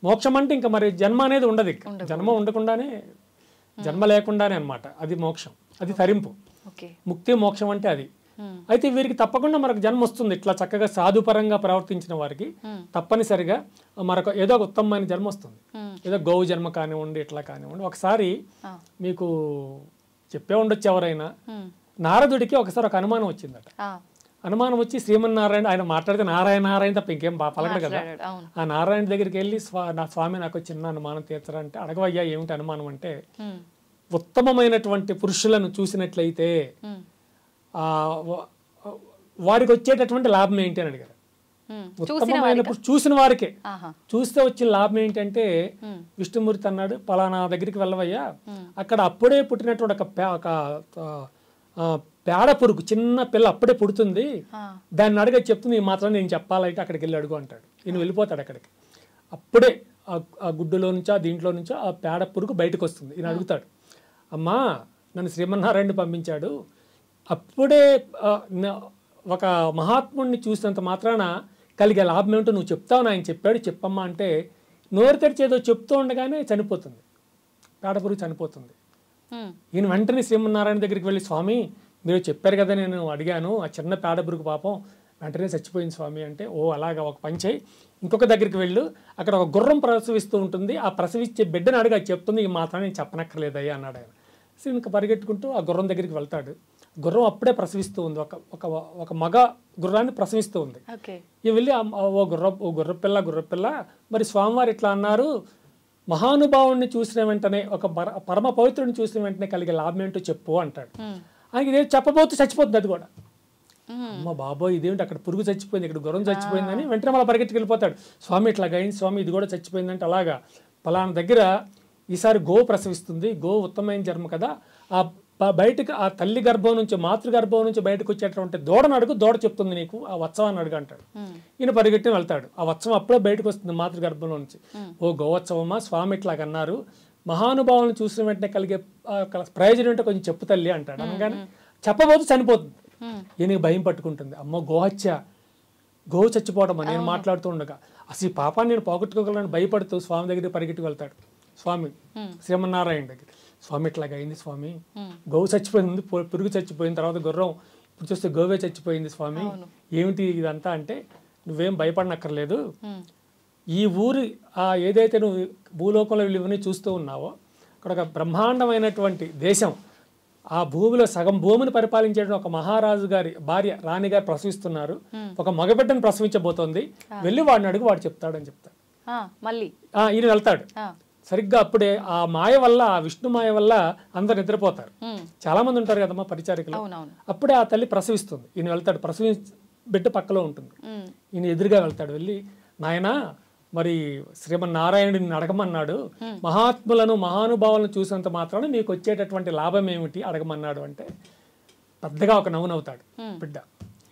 మోక్షం అంటే ఇంకా మరి జన్మ అనేది ఉండదు, జన్మ ఉండకుండానే జన్మ లేకుండానే అన్నమాట, అది మోక్షం, అది తరింపు. ముక్తి మోక్షం అంటే అది. అయితే వీరికి తప్పకుండా మనకు జన్మ వస్తుంది. ఇట్లా చక్కగా సాధుపరంగా ప్రవర్తించిన వారికి తప్పనిసరిగా మరొక ఏదో ఒక ఉత్తమమైన జన్మ వస్తుంది. ఏదో గోవు జన్మ కానివ్వండి, ఇట్లా కానివ్వండి. ఒకసారి మీకు చెప్పే ఉండొచ్చు ఎవరైనా, నారదుడికి ఒకసారి ఒక అనుమానం వచ్చిందట. అనుమానం వచ్చి శ్రీమన్నారాయణ, ఆయన మాట్లాడితే నారాయణ తప్ప ఇంకేం పలకడు కదా, ఆ నారాయణ దగ్గరికి వెళ్ళి నా స్వామి నాకు చిన్న అనుమానం తీర్చరంటే, అడగవయ్యా ఏమిటి అనుమానం అంటే, ఉత్తమమైనటువంటి పురుషులను చూసినట్లయితే వారికి వచ్చేటటువంటి లాభం ఏంటి అని అడిగారు. ఉత్తమమైన చూసిన వారికే చూస్తే వచ్చిన లాభం ఏంటంటే, విష్ణుమూర్తి అన్నాడు పలానా దగ్గరికి వెళ్ళవయ్యా, అక్కడ అప్పుడే పుట్టినటువంటి ఒక పేడ పురుగు చిన్న పిల్ల అప్పుడే పుడుతుంది, దాన్ని అడగ చెప్తుంది ఈ మాత్రం నేను చెప్పాలంటే అక్కడికి వెళ్ళి అడుగు అంటాడు. ఈయన వెళ్ళిపోతాడు అక్కడికి. అప్పుడే ఆ గుడ్డులో నుంచో ఆ దీంట్లో నుంచో ఆ పేడ పురుగు బయటకు వస్తుంది. ఈయన అడుగుతాడు, అమ్మా నన్ను శ్రీమన్నారాయణ పంపించాడు, అప్పుడే ఒక మహాత్ముడిని చూసినంత మాత్రాన కలిగే లాభం ఏమిటో నువ్వు చెప్తావు, ఆయన చెప్పాడు చెప్పమ్మా అంటే, నోరు తెరిచేదో చెప్తూ ఉండగానే చనిపోతుంది, పేడ పురుగు చనిపోతుంది. ఈయన వెంటనే శ్రీమన్నారాయణ దగ్గరికి వెళ్ళి, స్వామి మీరు చెప్పారు కదా, నేను అడిగాను ఆ చిన్న పేడ పురుగు పాపం వెంటనే చచ్చిపోయింది స్వామి అంటే, ఓ అలాగా ఒక పని చేయి, ఇంకొక దగ్గరికి వెళ్ళు, అక్కడ ఒక గుర్రం ప్రసవిస్తూ ఉంటుంది, ఆ ప్రసవించే బిడ్డను అడిగి అది చెప్తుంది, ఈ మాత్రం నేను చెప్పనక్కర్లేదయ్యా అన్నాడు ఆయన. సో ఇంకా పరిగెట్టుకుంటూ ఆ గుర్రం దగ్గరికి వెళ్తాడు. గుర్రం అప్పుడే ప్రసవిస్తూ ఉంది, ఒక మగ గుర్రాన్ని ప్రసవిస్తూ ఉంది. ఇవి వెళ్ళి ఓ గుర్రపిల్ల మరి స్వామివారు ఇట్లా అన్నారు, మహానుభావుడిని చూసిన వెంటనే ఒక పరమ పవిత్రుడిని చూసిన వెంటనే కలిగే లాభం ఏంటో చెప్పు అంటాడు. ఆయనకి ఇదే చెప్పబోతూ చచ్చిపోతుంది అది కూడా. అమ్మ బాబోయ్ ఇదేంటి, అక్కడ పురుగు చచ్చిపోయింది, ఇక్కడ గుర్రం చచ్చిపోయిందని వెంటనే మళ్ళీ పరిగెట్టుకు వెళ్ళిపోతాడు. స్వామి ఇట్లా అయింది స్వామి, ఇది కూడా చచ్చిపోయిందంటే, అలాగా పలానా దగ్గర ఈసారి గో ప్రసవిస్తుంది, గో ఉత్తమమైన జన్మ కదా, ఆ బయటకు ఆ తల్లి గర్భం నుంచి మాతృగర్భం నుంచి బయటకు వచ్చేటువంటి దూడను అడుగు, దూడ చెప్తుంది నీకు, ఆ వత్సవాన్ని అడుగు అంటాడు. ఈయన పరిగెట్టి వెళ్తాడు, ఆ వత్సవం అప్పుడే బయటకు వస్తుంది మాతృగర్భంలో నుంచి. ఓ గోవత్సవమ్మా స్వామి ఇట్లాగన్నారు, మహానుభావులను చూసిన వెంటనే కలిగే ప్రయోజనం అంటే కొంచెం చెప్పు తల్లి అంటాడు. అనగానే చెప్పబోతూ చనిపోతుంది. ఈయనకి భయం పట్టుకుంటుంది, అమ్మో గోహత్య, గోవు చచ్చిపోవడం నేను మాట్లాడుతూ ఉండగా అసలు ఈ పాపాన్ని నేను పోగొట్టుకోగలను భయపడుతూ స్వామి దగ్గరికి పరిగెట్టుకు వెళ్తాడు. స్వామి శ్రీమన్నారాయణ దగ్గర, స్వామి ఇట్లాగా అయింది స్వామి, గోవు చచ్చిపోయింది, పురుగు చచ్చిపోయిన తర్వాత గుర్రం, ఇప్పుడు చూస్తే గోవే చచ్చిపోయింది స్వామి, ఏమిటి ఇదంతా అంటే, నువ్వేం భయపడనక్కర్లేదు, ఈ ఊరి ఏదైతే నువ్వు భూలోకంలో ఇవన్నీ చూస్తూ ఉన్నావో అక్కడ ఒక బ్రహ్మాండమైనటువంటి దేశం, ఆ భూమిలో సగం భూమిని పరిపాలించే ఒక మహారాజు గారి భార్య రాణి గారు ప్రసవిస్తున్నారు, ఒక మగబిడ్డను ప్రసవించబోతోంది, వెళ్ళి వాడిని అడుగు, వాడు చెప్తాడని చెప్తాడు. మళ్ళీ ఈయన వెళ్తాడు. సరిగ్గా అప్పుడే ఆ మాయ వల్ల, ఆ విష్ణు మాయ వల్ల అందరు నిద్రపోతారు. చాలా మంది ఉంటారు కదమ్మా పరిచారికలు. అప్పుడే ఆ తల్లి ప్రసవిస్తుంది, ఈయన వెళ్తాడు, బిడ్డ పక్కలో ఉంటుంది, ఈయన ఎదురుగా వెళ్తాడు. వెళ్ళి, నాయనా మరి శ్రీమన్నారాయణుడిని అడగమన్నాడు, మహాత్ములను మహానుభావులను చూసినంత మాత్రాన మీకు వచ్చేటటువంటి లాభం ఏమిటి అడగమన్నాడు అంటే పెద్దగా ఒక నవ్వుతాడు బిడ్డ.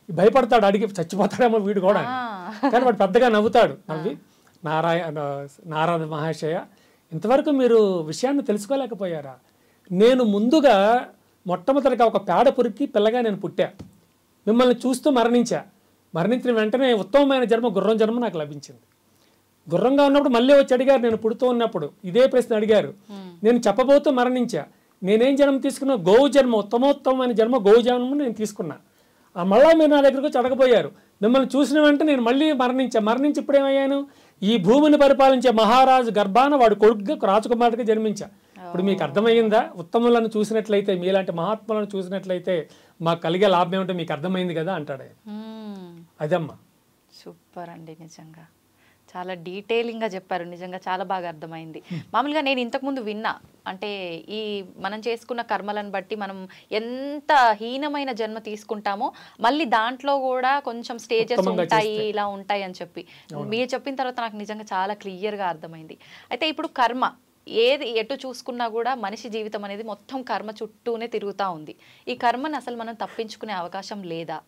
భయపడతాడు, అడిగి చచ్చిపోతాడేమో వీడు కూడా, కానీ వాడు పెద్దగా నవ్వుతాడు. నవ్వి, నారద మహాశయ, ఇంతవరకు మీరు విషయాన్ని తెలుసుకోలేకపోయారా? నేను ముందుగా మొట్టమొదటిగా ఒక పేడ పురికి పిల్లగా నేను పుట్టా, మిమ్మల్ని చూస్తూ మరణించిన వెంటనే ఉత్తమమైన జన్మ, గుర్రం జన్మ నాకు లభించింది. గుర్రంగా ఉన్నప్పుడు మళ్ళీ వచ్చి అడిగారు, నేను పుడుతూ ఉన్నప్పుడు ఇదే ప్రశ్న అడిగారు, నేను చెప్పబోతూ మరణించా. నేనేం జన్మ తీసుకున్నా? గోవు జన్మ, ఉత్తమోత్తమైన జన్మ గోవు జన్మ నేను తీసుకున్నా. మళ్ళా మీరు నా దగ్గరకు వచ్చి అడగబోయారు, మిమ్మల్ని చూసిన వెంటనే నేను మళ్ళీ మరణించి ఇప్పుడు ఏమయ్యాను? ఈ భూమిని పరిపాలించే మహారాజు గర్భాన వాడు కొడుకుగా రాజకుమారుడిగా జన్మించా. ఇప్పుడు మీకు అర్థమైందా? ఉత్తములను చూసినట్లయితే, మీలాంటి మహాత్ములను చూసినట్లయితే మాకు కలిగే లాభం ఏమిటో మీకు అర్థమైంది కదా అంటాడు. అదమ్మా. సూపర్ అండి, నిజంగా చాలా డీటెయిలింగ్గా చెప్పారు. నిజంగా చాలా బాగా అర్థమైంది. మామూలుగా నేను ఇంతకుముందు విన్నా, అంటే ఈ మనం చేసుకున్న కర్మలను బట్టి మనం ఎంత హీనమైన జన్మ తీసుకుంటామో మళ్ళీ దాంట్లో కూడా కొంచెం స్టేజెస్ ఉంటాయి, ఇలా ఉంటాయి అని చెప్పి మీరు చెప్పిన తర్వాత నాకు నిజంగా చాలా క్లియర్గా అర్థమైంది. అయితే ఇప్పుడు కర్మ ఏది ఎటు చూసుకున్నా కూడా మనిషి జీవితం అనేది మొత్తం కర్మ చుట్టూనే తిరుగుతూ ఉంది. ఈ కర్మను అసలు మనం తప్పించుకునే అవకాశం లేదా?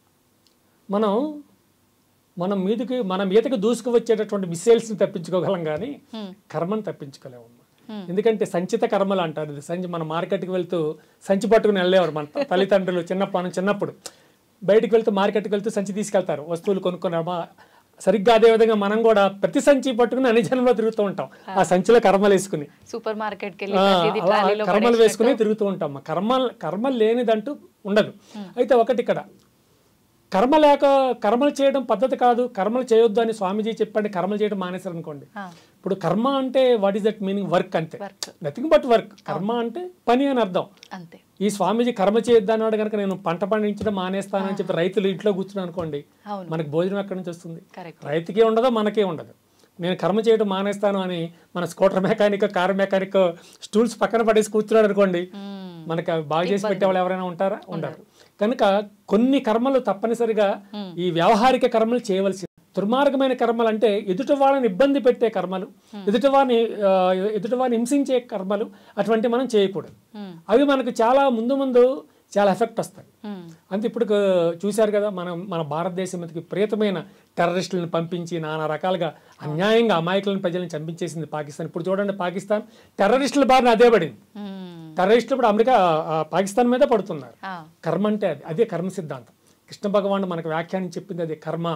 మన మీదకి దూసుకు వచ్చేటటువంటి మిసైల్స్ని తప్పించుకోగలం, కానీ కర్మను తప్పించుకోలేము. ఎందుకంటే సంచిత కర్మలు అంటారు. ఇది మన మార్కెట్కి వెళ్తూ సంచి పట్టుకుని వెళ్ళేవారు మన తల్లిదండ్రులు. చిన్నప్పుడు బయటికి వెళ్తూ, మార్కెట్కి వెళ్తూ సంచి తీసుకెళ్తారు, వస్తువులు కొనుక్కొని. సరిగ్గా అదే విధంగా మనం కూడా ప్రతి సంచి పట్టుకుని అన్ని జన్మలో తిరుగుతూ ఉంటాం, ఆ సంచిలో కర్మలు వేసుకుని, సూపర్ మార్కెట్ కర్మలు వేసుకుని తిరుగుతూ ఉంటాం. కర్మ లేనిదంటూ ఉండదు. అయితే ఒకటి ఇక్కడ, కర్మలు చేయడం పద్ధతి కాదు, కర్మలు చేయొద్దు అని స్వామీజీ చెప్పండి, కర్మలు చేయడం మానేశారు అనుకోండి. ఇప్పుడు కర్మ అంటే what is that meaning? Work, అంతే, నథింగ్ బట్ వర్క్. కర్మ అంటే పని అని అర్థం. ఈ స్వామీజీ కర్మ చేయొద్దు అన్నాడు కనుక నేను పంట పండించడం మానేస్తానని చెప్పి రైతులు ఇంట్లో కూర్చున్నాను అనుకోండి, మనకి భోజనం ఎక్కడి నుంచి వస్తుంది? రైతుకే ఉండదు, మనకే ఉండదు. నేను కర్మ చేయడం మానేస్తాను అని మన scooter mechanic, car mechanic stools పక్కన పడేసి కూర్చున్నాడు అనుకోండి, మనకి బాగా చేసి పెట్టేవాళ్ళు ఎవరైనా ఉంటారా? ఉండరు. కనుక కొన్ని కర్మలు తప్పనిసరిగా ఈ వ్యావహారిక కర్మలు చేయవలసి. దుర్మార్గమైన కర్మలు అంటే ఎదుటి వాళ్ళని ఇబ్బంది పెట్టే కర్మలు, ఎదుటివారిని హింసించే కర్మలు, అటువంటి మనం చేయకూడదు. అవి మనకు చాలా ముందు చాలా ఎఫెక్ట్ వస్తాయి. అంతే. ఇప్పుడు చూశారు కదా, మన భారతదేశం మీదకి ప్రియతమైన టెర్రరిస్టులను పంపించి నానా రకాలుగా అన్యాయంగా అమాయకులను ప్రజలను చంపించేసింది పాకిస్తాన్. ఇప్పుడు చూడండి, పాకిస్తాన్ టెర్రరిస్టుల బారిన అదే పడింది. టెర్రరిస్టులు ఇప్పుడు అమెరికా, పాకిస్తాన్ మీద పడుతున్నారు. కర్మ అంటే అదే కర్మ సిద్ధాంతం. కృష్ణ భగవానుడు మనకు వ్యాఖ్యానం చెప్పింది అదే కర్మ.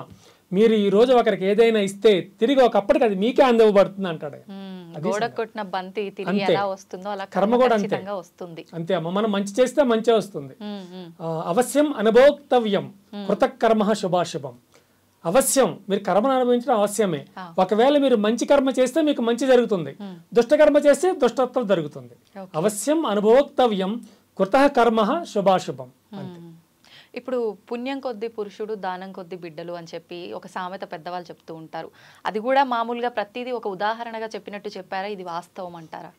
మీరు ఈ రోజు ఒకరికి ఏదైనా ఇస్తే తిరిగి ఒకప్పటికి అది మీకే అందివ్వబడుతుంది అంటాడు. కర్మ కూడా అంతే, అంతే అమ్మ. మనం మంచి చేస్తే మంచి వస్తుంది. అవశ్యం అనుభోక్తవ్యం కృతకర్మ శుభాశుభం. అవశ్యం మీరు కర్మను అనుభవించడం అవశ్యమే. ఒకవేళ మీరు మంచి కర్మ చేస్తే మీకు మంచి జరుగుతుంది, దుష్టకర్మ చేస్తే దుష్టత్వం జరుగుతుంది. అవశ్యం అనుభోక్తవ్యం కృత కర్మ శుభాశుభం. ఇప్పుడు పుణ్యం కొద్ది పురుషుడు, దానం కొద్ది బిడ్డలు అని చెప్పి ఒక సామెత పెద్దవాళ్ళు చెప్తూ ఉంటారు. అది కూడా మామూలుగా ప్రతిదీ ఒక ఉదాహరణగా చెప్పినట్టు చెప్పారా? ఇది వాస్తవం అంటారా?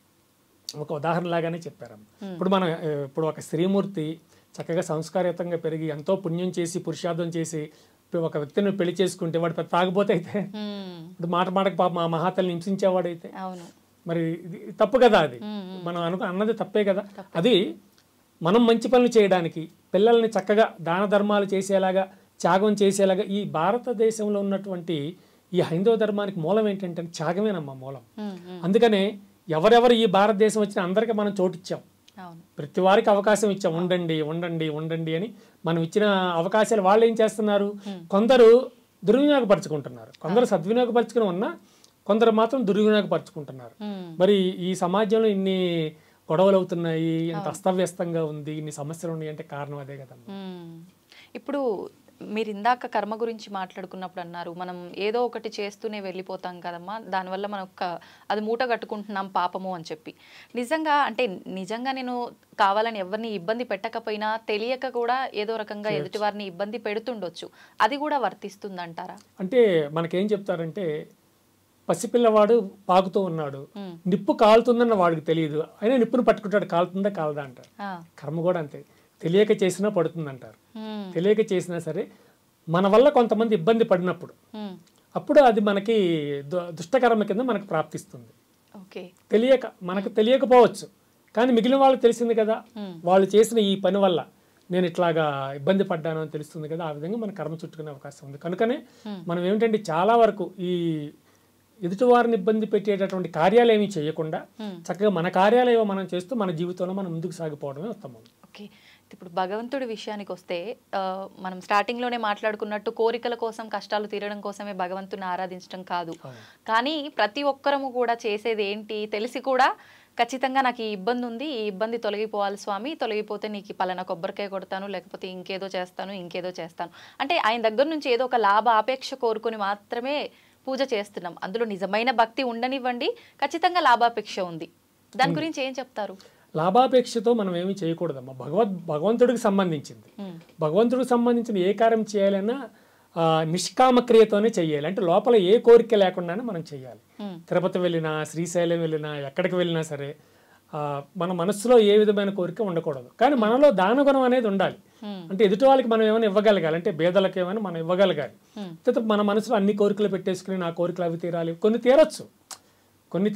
ఒక ఉదాహరణ లాగానే చెప్పారు. ఇప్పుడు ఒక స్త్రీమూర్తి చక్కగా సంస్కారయుతంగా పెరిగి ఎంతో పుణ్యం చేసి పురుషార్థం చేసి ఒక వ్యక్తిని పెళ్లి చేసుకుంటే వాడు పెద్ద తాగబోతే అయితే, ఇప్పుడు మాటకు పాప మా మహాతల్ని హింసించేవాడైతే మరి తప్పు కదా. అది మనం అన్నది తప్పే కదా. అది మనం మంచి పనులు చేయడానికి, పిల్లల్ని చక్కగా దాన ధర్మాలు చేసేలాగా, త్యాగం చేసేలాగా, ఈ భారతదేశంలో ఉన్నటువంటి ఈ హైందవ ధర్మానికి మూలం ఏంటంటే త్యాగమేనమ్మా మూలం. అందుకనే ఎవరెవరు ఈ భారతదేశం వచ్చినా అందరికీ మనం చోటిచ్చాం, ప్రతి వారికి అవకాశం ఇచ్చాం. ఉండండి ఉండండి ఉండండి అని మనం ఇచ్చిన అవకాశాలు వాళ్ళు ఏం చేస్తున్నారు? కొందరు దుర్వినియోగపరుచుకుంటున్నారు, కొందరు సద్వినియోగపరుచుకుని ఉన్నా కొందరు మాత్రం దుర్వినియోగపరుచుకుంటున్నారు. మరి ఈ సమాజంలో ఇన్ని గొడవలు అవుతున్నాయి, ఇంత అస్తవ్యస్తంగా ఉంది, ఇన్ని సమస్యలు ఉన్నాయి అంటే కారణం అదే కదా. ఇప్పుడు మీరు ఇందాక కర్మ గురించి మాట్లాడుకున్నప్పుడు అన్నారు మనం ఏదో ఒకటి చేస్తూనే వెళ్ళిపోతాం కదమ్మా, దానివల్ల మనం అది మూట కట్టుకుంటున్నాం పాపము అని చెప్పి. నిజంగా నేను కావాలని ఎవరిని ఇబ్బంది పెట్టకపోయినా తెలియక కూడా ఏదో రకంగా ఎదుటి వారిని ఇబ్బంది పెడుతుండొచ్చు, అది కూడా వర్తిస్తుందంటారా? అంటే మనకేం చెప్తారంటే పసిపిల్లవాడు పాకుతూ ఉన్నాడు, నిప్పు కాలుతుందన్న వాడికి తెలియదు, అయినా నిప్పును పట్టుకుంటాడు, కాలుతుందా కాలదా అంటారు. కర్మ కూడా అంతే, తెలియక చేసినా పడుతుంది అంటారు. తెలియక చేసినా సరే మన వల్ల కొంతమంది ఇబ్బంది పడినప్పుడు అప్పుడు అది మనకి దుష్టకర్మ కింద మనకు ప్రాప్తిస్తుంది. మనకు తెలియకపోవచ్చు, కానీ మిగిలిన వాళ్ళకి తెలిసింది కదా, వాళ్ళు చేసిన ఈ పని వల్ల నేను ఇట్లాగా ఇబ్బంది పడ్డాను అని తెలుస్తుంది కదా, ఆ విధంగా మన కర్మ చుట్టుకునే అవకాశం ఉంది. కనుకనే మనం ఏమిటంటే చాలా వరకు ఈ ఎదుటివారిని ఇబ్బంది పెట్టేటటువంటి కార్యాలు ఏమీ చేయకుండా చక్కగా మన కార్యాలయం మనం చేస్తూ మన జీవితంలో మనం ముందుకు సాగిపోవడమే ఉత్తమం. ఓకే, ఇప్పుడు భగవంతుడి విషయానికి వస్తే మనం స్టార్టింగ్లోనే మాట్లాడుకున్నట్టు కోరికల కోసం కష్టాలు తీరడం కోసమే భగవంతుని ఆరాధించడం కాదు, కానీ ప్రతి ఒక్కరము కూడా చేసేది ఏంటి తెలిసి కూడా ఖచ్చితంగా నాకు ఈ ఇబ్బంది ఉంది, ఈ ఇబ్బంది తొలగిపోవాలి స్వామి, తొలగిపోతే నీకు పలానా కొబ్బరికాయ కొడతాను, లేకపోతే ఇంకేదో చేస్తాను అంటే ఆయన దగ్గర నుంచి ఏదో ఒక లాభ ఆపేక్ష కోరుకొని మాత్రమే పూజ చేస్తున్నాం. అందులో నిజమైన భక్తి ఉండనివ్వండి, ఖచ్చితంగా లాభాపేక్ష ఉంది. దాని గురించి ఏం చెప్తారు? లాభాపేక్షతో మనం ఏమి చేయకూడదమ్మా. భగవంతుడికి సంబంధించింది, భగవంతుడికి సంబంధించిన ఏ కార్యం చేయాలన్నా నిష్కామక్రియతోనే చెయ్యాలి. అంటే లోపల ఏ కోరిక లేకుండానే మనం చెయ్యాలి. తిరుపతి వెళ్ళినా, శ్రీశైలం వెళ్ళినా, ఎక్కడికి వెళ్ళినా సరే మన మనస్సులో ఏ విధమైన కోరిక ఉండకూడదు, కానీ మనలో దానగుణం అనేది ఉండాలి. అంటే ఎదుటి వాళ్ళకి మనం ఏమైనా ఇవ్వగలగాలి, అంటే పేదలకు ఏమైనా మనం ఇవ్వగలగాలి. మన మనసులో అన్ని కోరికలు పెట్టేసుకుని నా కోరికలు అవి తీరాలి, కొన్ని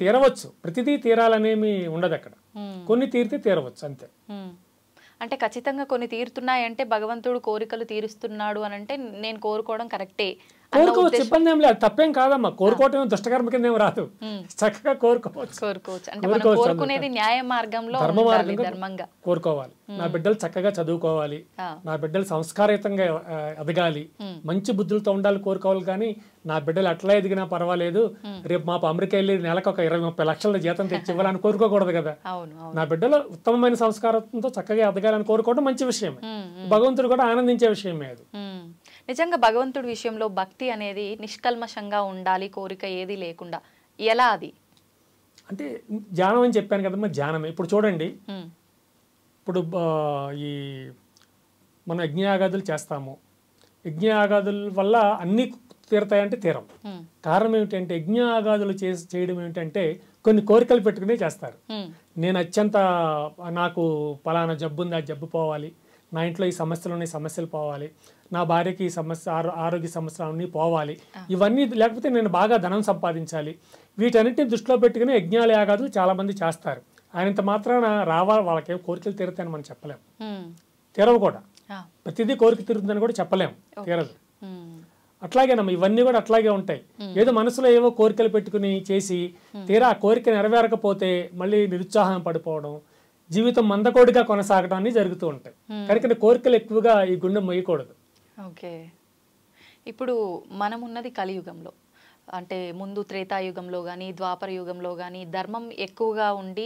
తీరవచ్చు, ప్రతిదీ తీరాలనేమి ఉండదు అక్కడ, కొన్ని తీరితే తీరవచ్చు అంతే. అంటే ఖచ్చితంగా కొన్ని తీరుతున్నాయంటే భగవంతుడు కోరికలు తీరుస్తున్నాడు అని అంటే నేను కోరుకోవడం కరెక్టే, కోరుకోవచ్చు, ఇబ్బంది ఏం లేదు, తప్పేం కాదమ్మా. కోరుకోవటం దుష్టకర్మ కింద ఏం రాదు, చక్కగా కోరుకోవచ్చు. అంటే మనం కోరుకునేది న్యాయ మార్గంలో ధర్మంగా కోరుకోవాలి. నా బిడ్డలు చక్కగా చదువుకోవాలి, నా బిడ్డలు సంస్కారయుతంగా ఎదగాలి, మంచి బుద్ధులతో ఉండాలి కోరుకోవాలి. కానీ నా బిడ్డలు అట్లా ఎదిగినా పర్వాలేదు, రేపు మా అమెరికా వెళ్ళి నెలకు ఒక 20-30 లక్షల జీతం తెచ్చి ఇవ్వాలని కోరుకోకూడదు కదా. నా బిడ్డలు ఉత్తమమైన సంస్కారంతో చక్కగా ఎదగాలని కోరుకోవడం మంచి విషయమే, భగవంతుడు కూడా ఆనందించే విషయమే అది. నిజంగా భగవంతుడి విషయంలో భక్తి అనేది నిష్కల్మషంగా ఉండాలి, కోరిక ఏది లేకుండా. ఎలా అది? అంటే ధ్యానం అని చెప్పాను కదమ్మా, ధ్యానమే. ఇప్పుడు చూడండి, ఇప్పుడు ఈ మనం యజ్ఞయాగాదులు చేస్తాము, యజ్ఞయాగాదుల వల్ల అన్ని తీరతాయంటే తీరం. కారణం ఏమిటంటే యజ్ఞయాగాదులు చేయడం ఏమిటంటే కొన్ని కోరికలు పెట్టుకునే చేస్తారు. నేను అత్యంత నాకు పలానా జబ్బు ఉంది, ఆ జబ్బు పోవాలి, నా ఇంట్లో ఈ సమస్యలు ఉన్నాయి, సమస్యలు పోవాలి, నా భార్యకి ఈ సమస్య ఆరోగ్య సమస్యలు అన్నీ పోవాలి, ఇవన్నీ లేకపోతే నేను బాగా ధనం సంపాదించాలి, వీటన్నిటిని దృష్టిలో పెట్టుకుని యజ్ఞాలు యాగాదులు చాలా మంది చేస్తారు. ఆయనంత మాత్రాన రావాలి వాళ్ళకేం కోరికలు తీరుతాయని మనం చెప్పలేము, తీరవు కూడా, ప్రతిదీ కోరిక తీరుతుందని కూడా చెప్పలేము, తీరదు. అట్లాగేనమ్మా ఇవన్నీ కూడా అట్లాగే ఉంటాయి. ఏదో మనసులో ఏవో కోరికలు పెట్టుకుని చేసి తీరా ఆ కోరిక నెరవేరకపోతే మళ్ళీ నిరుత్సాహం పడిపోవడం, జీవితం మందకోడిగా కొనసాగడం అన్ని జరుగుతూ ఉంటాయి. కనుక కోరికలు ఎక్కువగా ఈ గుండె మొయ్యకూడదు. ఓకే, ఇప్పుడు మనం ఉన్నది కలియుగంలో, అంటే ముందు త్రేతాయుగంలో కానీ ద్వాపర యుగంలో కానీ ధర్మం ఎక్కువగా ఉండి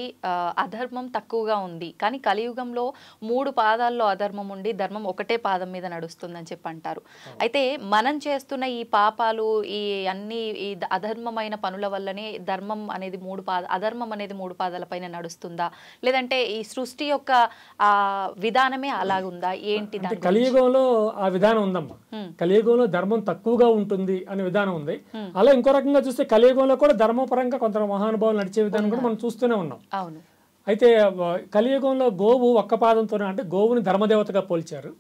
అధర్మం తక్కువగా ఉంది, కానీ కలియుగంలో 3 పాదాల్లో అధర్మం ఉండి ధర్మం ఒకటే పాదం మీద నడుస్తుందని చెప్పి అంటారు. అయితే మనం చేస్తున్న ఈ పాపాలు, ఈ అన్ని ఈ అధర్మమైన పనుల వల్లనే ధర్మం అనేది అధర్మం అనేది 3 పాదాలపైన నడుస్తుందా, లేదంటే ఈ సృష్టి యొక్క విధానమే అలాగుందా ఏంటి? కలియుగంలో ఆ విధానం ఉందమ్మా. కలియుగంలో ధర్మం తక్కువగా ఉంటుంది అనే విధానం ఉంది. అలా ఇంకో రకంగా చూస్తే కలియుగంలో కూడా ధర్మపరంగా కొంత మహానుభావులు నడిచే విధానం కూడా మనం చూస్తూనే ఉన్నాం. అయితే కలియుగంలో గోవు ఒక్క పాదంతోనే, అంటే గోవుని ధర్మదేవతగా పోల్చారు,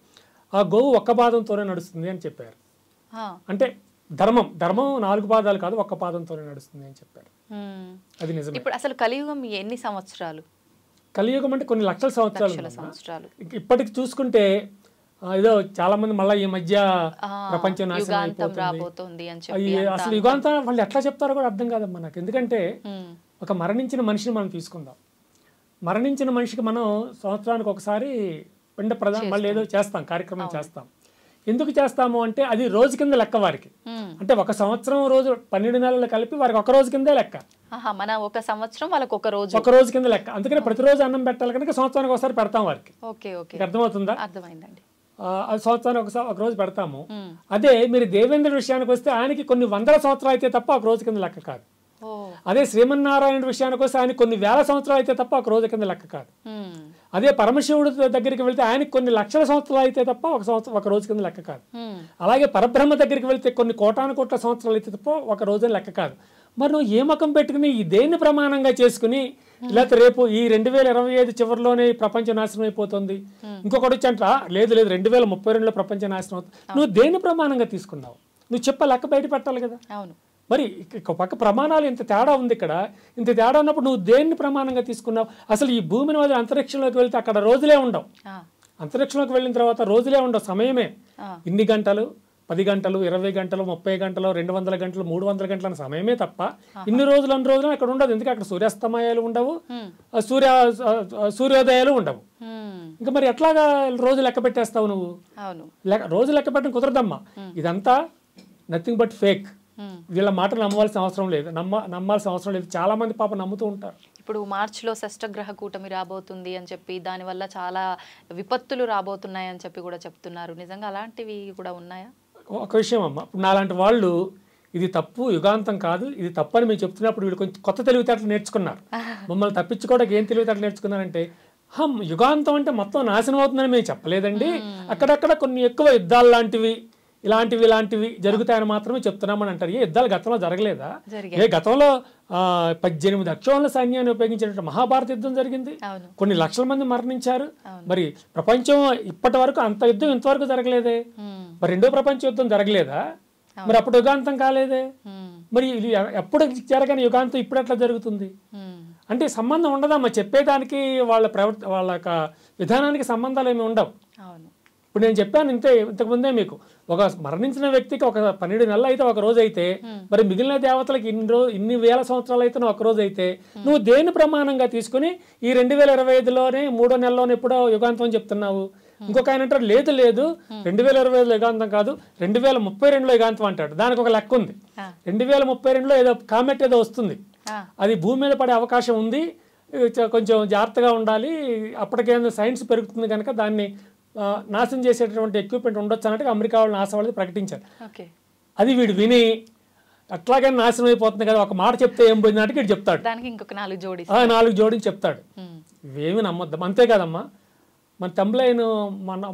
ఆ గోవు ఒక్క పాదంతోనే నడుస్తుంది అని చెప్పారు. అంటే ధర్మం 4 పాదాలు కాదు, ఒక్క పాదంతోనే నడుస్తుంది అని చెప్పారు. అది నిజమే. ఇప్పుడు అసలు కలియుగం ఎన్ని సంవత్సరాలు? కలియుగం అంటే కొన్ని లక్షల సంవత్సరాలు. ఇప్పటికి చూసుకుంటే ఏదో చాలా మంది మళ్ళీ ఈ మధ్య ప్రపంచం నాశనం అయిపోతుంది, అసలు యుగాంతం వాళ్ళు ఎట్లా చెప్తారో కూడా అర్థం కాదమ్మా నాకు. ఎందుకంటే ఒక మరణించిన మనిషిని మనం తీసుకుందాం, మరణించిన మనిషికి మనం సంవత్సరానికి ఒకసారి పిండ ప్రదానం మళ్ళీ ఏదో చేస్తాం, కార్యక్రమం చేస్తాం. ఎందుకు చేస్తాము అంటే అది రోజు కింద లెక్క వారికి. అంటే ఒక సంవత్సరం రోజు 12 నెలలు కలిపి వారికి ఒక రోజు కిందే లెక్క. మన ఒక సంవత్సరం వాళ్ళకి ఒక రోజు కింద లెక్క. అందుకని ప్రతిరోజు అన్నం పెట్టాలి కనుక సంవత్సరానికి ఒకసారి పెడతాం వారికి. అర్థమవుతుందా? అర్థమైందండి. అది సంవత్సరానికి ఒక రోజు పెడతాము. అదే మీరు దేవేంద్రుడి విషయానికి వస్తే ఆయనకి కొన్ని వందల సంవత్సరాలు అయితే తప్ప ఒక రోజు కింద లెక్క కాదు. అదే శ్రీమన్నారాయణ విషయానికి వస్తే ఆయనకి కొన్ని వేల సంవత్సరాలు అయితే తప్ప ఒక రోజు కింద లెక్క కాదు. అదే పరమశివుడు దగ్గరికి వెళ్తే ఆయనకి కొన్ని లక్షల సంవత్సరాలు అయితే తప్ప ఒక రోజు కింద లెక్క కాదు. అలాగే పరబ్రహ్మ దగ్గరికి వెళ్తే కొన్ని కోటాను కోట్ల సంవత్సరాలు అయితే తప్ప ఒక రోజు లెక్క కాదు. మరి నువ్వు ఏ మకం పెట్టుకుని ఈ దేన్ని ప్రమాణంగా చేసుకుని లేకపోతే రేపు ఈ 2025 చివరిలోనే ప్రపంచ నాశనం అయిపోతుంది, ఇంకొకటి వచ్చి అంట లేదు 2032లో ప్రపంచ నాశనం అవుతుంది, నువ్వు దేన్ని ప్రమాణంగా తీసుకున్నావు? నువ్వు చెప్ప లెక్క బయట పెట్టాలి కదా. మరి పక్క ప్రమాణాలు ఇంత తేడా ఉంది ఇక్కడ. ఇంత తేడా ఉన్నప్పుడు నువ్వు దేన్ని ప్రమాణంగా తీసుకున్నావు? అసలు ఈ భూమిని వదిలి అంతరిక్షంలోకి వెళ్తే అక్కడ రోజులే ఉండవు. అంతరిక్షంలోకి వెళ్ళిన తర్వాత రోజులే ఉండవు, సమయమే. ఇన్ని గంటలు, 10 గంటలు, 20 గంటలు, 30 గంటలు, 200 గంటలు, 300 గంటలు అన్న సమయమే తప్ప ఇన్ని రోజులు అక్కడ ఉండదు. ఎందుకంటే అక్కడ సూర్యాస్తమయాలు ఉండవు, సూర్యోదయాలు ఉండవు. ఇంకా మరి ఎట్లాగా రోజు లెక్క పెట్టేస్తావు నువ్వు? రోజు లెక్క పెట్టడం కుదరదమ్మా. ఇదంతా నథింగ్ బట్ ఫేక్. వీళ్ళ మాటలు నమ్మాల్సిన అవసరం లేదు. చాలా మంది పాప నమ్ముతూ ఉంటారు. ఇప్పుడు మార్చిలో షష్టగ్రహ కూటమి రాబోతుంది అని చెప్పి, దానివల్ల చాలా విపత్తులు రాబోతున్నాయి అని చెప్పి కూడా చెప్తున్నారు. నిజంగా అలాంటివి కూడా ఉన్నాయా? ఒక విషయం అమ్మ, నాలాంటి వాళ్ళు ఇది తప్పు, యుగాంతం కాదు, ఇది తప్పు అని మేము చెప్తున్నప్పుడు వీళ్ళు కొంచెం కొత్త తెలివితేటలు నేర్చుకున్నారు. మమ్మల్ని తప్పించుకోవడానికి ఏం తెలివితేటలు నేర్చుకున్నారంటే, యుగాంతం అంటే మొత్తం నాశనం అవుతుందని మేము చెప్పలేదండి, అక్కడక్కడ కొన్ని ఎక్కువ యుద్ధాలు లాంటివి ఇలాంటివి జరుగుతాయని మాత్రమే చెప్తున్నామని అంటారు. ఏ యుద్ధాలు గతంలో జరగలేదా? గతంలో 18 అక్షోహిణుల సైన్యాన్ని ఉపయోగించినట్టు మహాభారత యుద్ధం జరిగింది, కొన్ని లక్షల మంది మరణించారు. మరి ప్రపంచం ఇప్పటి వరకు అంత యుద్ధం ఇంతవరకు జరగలేదే. మరి రెండో ప్రపంచ యుద్ధం జరగలేదా? మరి అప్పుడు యుగాంతం కాలేదే. మరి ఎప్పుడు జరగని యుగాంతం ఇప్పుడు ఎట్లా జరుగుతుంది? అంటే సంబంధం ఉండదమ్మా. చెప్పేదానికి వాళ్ళ యొక్క విధానానికి సంబంధాలు ఏమి ఉండవు. ఇప్పుడు నేను చెప్పాను ఇంతకుముందే మీకు, ఒక మరణించిన వ్యక్తికి ఒక 12 నెలలు అయితే ఒక రోజు అయితే, మరి మిగిలిన దేవతలకు ఇన్ని వేల సంవత్సరాలు అయితే ఒక రోజు అయితే, నువ్వు దేని ప్రమాణంగా తీసుకుని ఈ 2025లోనే 3వ నెలలోనే ఎప్పుడో యుగాంతం అని చెప్తున్నావు? ఇంకొక ఆయన అంటారు లేదు 2025లో యుగాంతం కాదు, 2032లో యుగాంతం అంటాడు. దానికి ఒక లెక్క ఉంది. 2032లో ఏదో కామెట్ ఏదో వస్తుంది, అది భూమి మీద పడే అవకాశం ఉంది, కొంచెం జాగ్రత్తగా ఉండాలి, అప్పటికేందో సైన్స్ పెరుగుతుంది కనుక దాన్ని నాశనం చేసేటటువంటి ఎక్విప్మెంట్ ఉండొచ్చు అన్నట్టుగా అమెరికా వాళ్ళు నాసా వాళ్ళు ప్రకటించారు. అది వీడు విని అట్లాగే నాశనం అయిపోతుంది కదా, ఒక మాట చెప్తే ఏం పోయిందంటే వీడు చెప్తాడు, దానికి ఇంకొక 4 జోడించి చెప్తాడు. ఇవేమి నమ్మొద్దాం. అంతే కదమ్మా. మన తమ్లైన్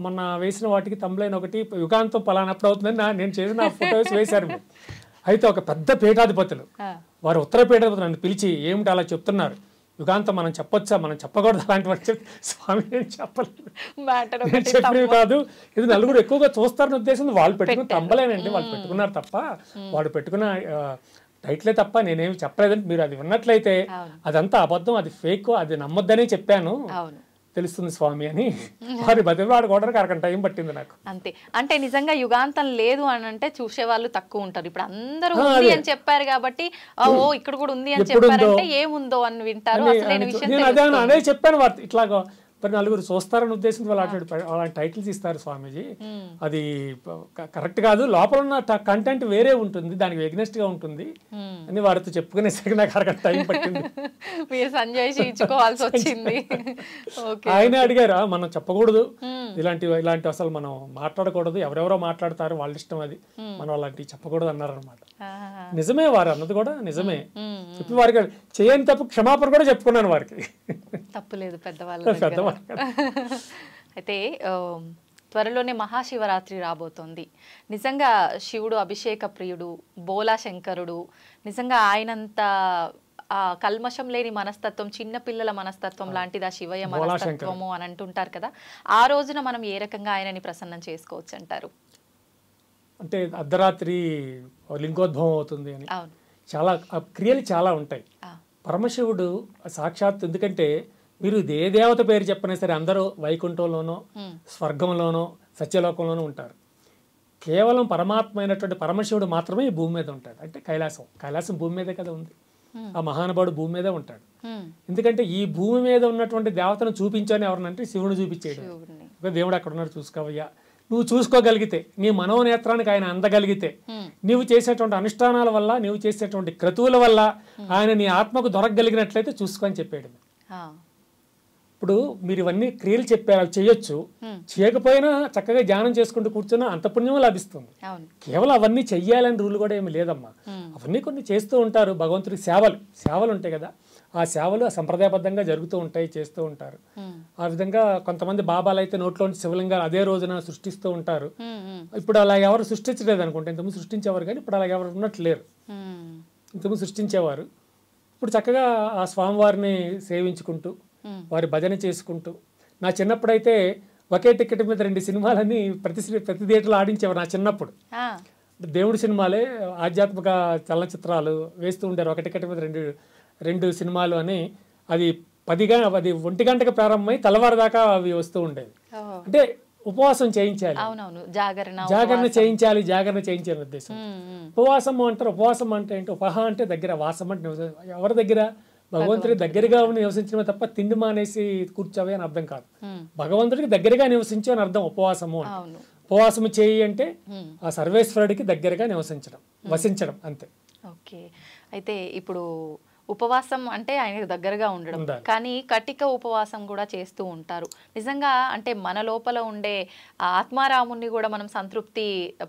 మొన్న వేసిన వాటికి తమ్లైన్ ఒకటి యుగాంతం పలానప్పుడు అవుతుందని నేను చేసిన ఫోటోస్ వేశారు. అయితే ఒక పెద్ద పీఠాధిపతులు, వారు ఉత్తర పీఠాధిపతులు నన్ను పిలిచి ఏమిటి అలా చెప్తున్నారు, యుగాంతం మనం చెప్పొచ్చా, మనం చెప్పకూడదు అలాంటి స్వామి నేను చెప్పలేదు కాదు, ఇది నలుగురు ఎక్కువగా చూస్తారని ఉద్దేశం. వాళ్ళు పెట్టుకున్న తమ్మలేనండి, వాళ్ళు పెట్టుకున్నారు తప్ప, వాడు పెట్టుకున్న టైటిలే తప్ప నేనేమి చెప్పలేదంటే మీరు అది విన్నట్లయితే అదంతా అబద్ధం, అది ఫేక్, అది నమ్మొద్దనే చెప్పాను, తెలుస్తుంది స్వామి అని వారి బతిలాడుకోవడానికి అరగంట టైం పట్టింది నాకు. అంతే. అంటే నిజంగా యుగాంతం లేదు అని అంటే చూసే వాళ్ళు తక్కువ ఉంటారు. ఇప్పుడు అందరూ ఉంది అని చెప్పారు కాబట్టి ఇక్కడ కూడా ఉంది అని చెప్పారంటే ఏముందో అని వింటారు. నేను అదే చెప్పాను వారు ఇట్లాగో మరి నలుగురు చూస్తారని ఉద్దేశంతో అలాంటి టైటిల్స్ ఇస్తారు స్వామీజీ. అది కరెక్ట్ కాదు, లోపల ఉన్న కంటెంట్ వేరే ఉంటుంది, దానికి ఎగ్నెస్ట్ గా ఉంటుంది అని వారితో చెప్పుకునేసరికి నాకు అరగంట టైం పట్టింది. ఆయనే అడిగారా మనం చెప్పకూడదు ఇలాంటి అసలు మనం మాట్లాడకూడదు, ఎవరెవరో మాట్లాడతారు వాళ్ళ ఇష్టం, అది మనం అలాంటివి చెప్పకూడదు అన్నారు అనమాట. నిజమే, వారు అన్నది కూడా నిజమే. చెప్పి వారికి చేయని తప్పు క్షమాపణ కూడా చెప్పుకున్నాను వారికి. తప్పులేదు పెద్దవాళ్ళు. అయితే త్వరలోనే మహాశివరాత్రి రాబోతోంది. నిజంగా శివుడు అభిషేక ప్రియుడు, బోలా శంకరుడు, నిజంగా ఆయనంత కల్మషం లేని మనస్తత్వం, చిన్నపిల్లల మనస్తత్వం లాంటిది ఆ శివయ్య మనస్తత్వము అని అంటుంటారు కదా. ఆ రోజున మనం ఏ రకంగా ఆయనని ప్రసన్నం చేసుకోవచ్చు అంటారు? అంటే అర్ధరాత్రి లింగోద్భవం అవుతుంది అని చాలా క్రియలు చాలా ఉంటాయి. పరమశివుడు సాక్షాత్, ఎందుకంటే మీరు ఏ దేవత పేరు చెప్పినా సరే అందరూ వైకుంఠంలోనో స్వర్గంలోనో సత్యలోకంలోనూ ఉంటారు. కేవలం పరమాత్మ అయినటువంటి పరమశివుడు మాత్రమే ఈ భూమి మీద ఉంటాడు. అంటే కైలాసం భూమి మీదే కదా ఉంది, ఆ మహానుభావుడు భూమి మీదే ఉంటాడు. ఎందుకంటే ఈ భూమి మీద ఉన్నటువంటి దేవతను చూపించని ఎవరినంటే శివుడు చూపించేయడం. దేవుడు అక్కడ ఉన్నాడు చూసుకోవయ్యా, నువ్వు చూసుకోగలిగితే, నీ మనోనేత్రానికి ఆయన అందగలిగితే, నీవు చేసేటువంటి అనుష్ఠానాల వల్ల, నీవు చేసేటువంటి క్రతువుల వల్ల ఆయన నీ ఆత్మకు దొరకగలిగినట్లయితే చూసుకొని చెప్పాడు. ఇప్పుడు మీరు ఇవన్నీ క్రియలు చెప్పారు, అవి చేయొచ్చు. చేయకపోయినా చక్కగా ధ్యానం చేసుకుంటూ కూర్చున్నా అంత పుణ్యం లభిస్తుంది. కేవలం అవన్నీ చెయ్యాలని రూల్ కూడా ఏమి లేదమ్మా. అవన్నీ కొన్ని చేస్తూ ఉంటారు. భగవంతుడికి సేవలు ఉంటాయి కదా, ఆ సేవలు సంప్రదాయబద్ధంగా జరుగుతూ ఉంటాయి, చేస్తూ ఉంటారు. ఆ విధంగా కొంతమంది బాబాలు అయితే నోట్లోంచి శివలింగాలు అదే రోజున సృష్టిస్తూ ఉంటారు. ఇప్పుడు అలా ఎవరు సృష్టించలేదు అనుకుంటే, ఇంతకుముందు సృష్టించేవారు కానీ ఇప్పుడు అలా ఎవరు ఉన్నట్లు లేరు. ఇంతకుముందు సృష్టించేవారు. ఇప్పుడు చక్కగా ఆ స్వామివారిని సేవించుకుంటూ వారి భజన చేసుకుంటూ, నా చిన్నప్పుడైతే ఒకే టికెట్ మీద 2 సినిమాలని ప్రతి థియేటర్లో ఆడించేవారు. నా చిన్నప్పుడు దేవుడి సినిమాలే ఆధ్యాత్మిక చలనచిత్రాలు వేస్తూ ఉంటారు. ఒక టికెట్ మీద రెండు సినిమాలు అని. అది 1 గంటకు ప్రారంభమై తెల్లవారుదాకా అవి వస్తూ ఉండేవి. అంటే ఉపవాసం చేయించాలి, జాగరణ చేయించాలి ఉద్దేశం. ఉపవాసం అంటారు. ఉపవాసం అంటే ఏంటి? ఉపహ అంటే దగ్గర, వాసం అంటే ఎవరి దగ్గర? భగవంతుడికి దగ్గరగా ఉండి నివసించడమే తప్ప తిండి మానేసి కూర్చోవే అని అర్థం కాదు. భగవంతుడికి దగ్గరగా నివసించు అని అర్థం ఉపవాసము. ఉపవాసము చేయి అంటే ఆ సర్వేశ్వరుడికి దగ్గరగా వసించడం అంతే. ఓకే, అయితే ఇప్పుడు ఉపవాసం అంటే ఆయనకు దగ్గరగా ఉండడం, కానీ కటిక ఉపవాసం కూడా చేస్తూ ఉంటారు. నిజంగా అంటే మన లోపల ఉండే ఆత్మారాముని కూడా మనం సంతృప్తి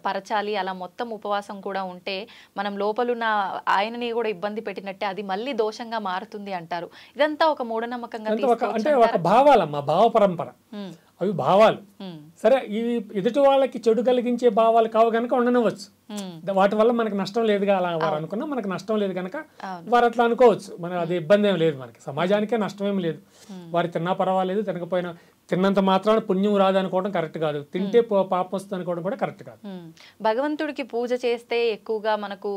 పరచాలి. అలా మొత్తం ఉపవాసం కూడా ఉంటే మనం లోపలున్న ఆయనని కూడా ఇబ్బంది పెట్టినట్టే, అది మళ్ళీ దోషంగా మారుతుంది అంటారు. ఇదంతా ఒక మూఢనమ్మకంగా అంటే ఒక భావాలమ్మా, భావ పరంపర. అవి భావాలు. సరే, ఇవి ఎదుటి వాళ్ళకి చెడు కలిగించే భావాలు కావు కనుక ఉండనివ్వచ్చు. వాటి వల్ల మనకు నష్టం లేదుగా. అలా వారు అనుకున్నా మనకు నష్టం లేదు కనుక వారు అట్లా అనుకోవచ్చు. మనకు అది ఇబ్బంది ఏం లేదు, మనకి సమాజానికే నష్టం ఏమి లేదు. వారు తిన్నా పర్వాలేదు, తినకపోయినా తిన్నంత మాత్రాన పుణ్యం రాదు అనుకోవడం కరెక్ట్ కాదు. తింటే పాపం వస్తుంది అనుకోవడం కూడా కరెక్ట్ కాదు. భగవంతుడికి పూజ చేస్తే ఎక్కువగా మనకు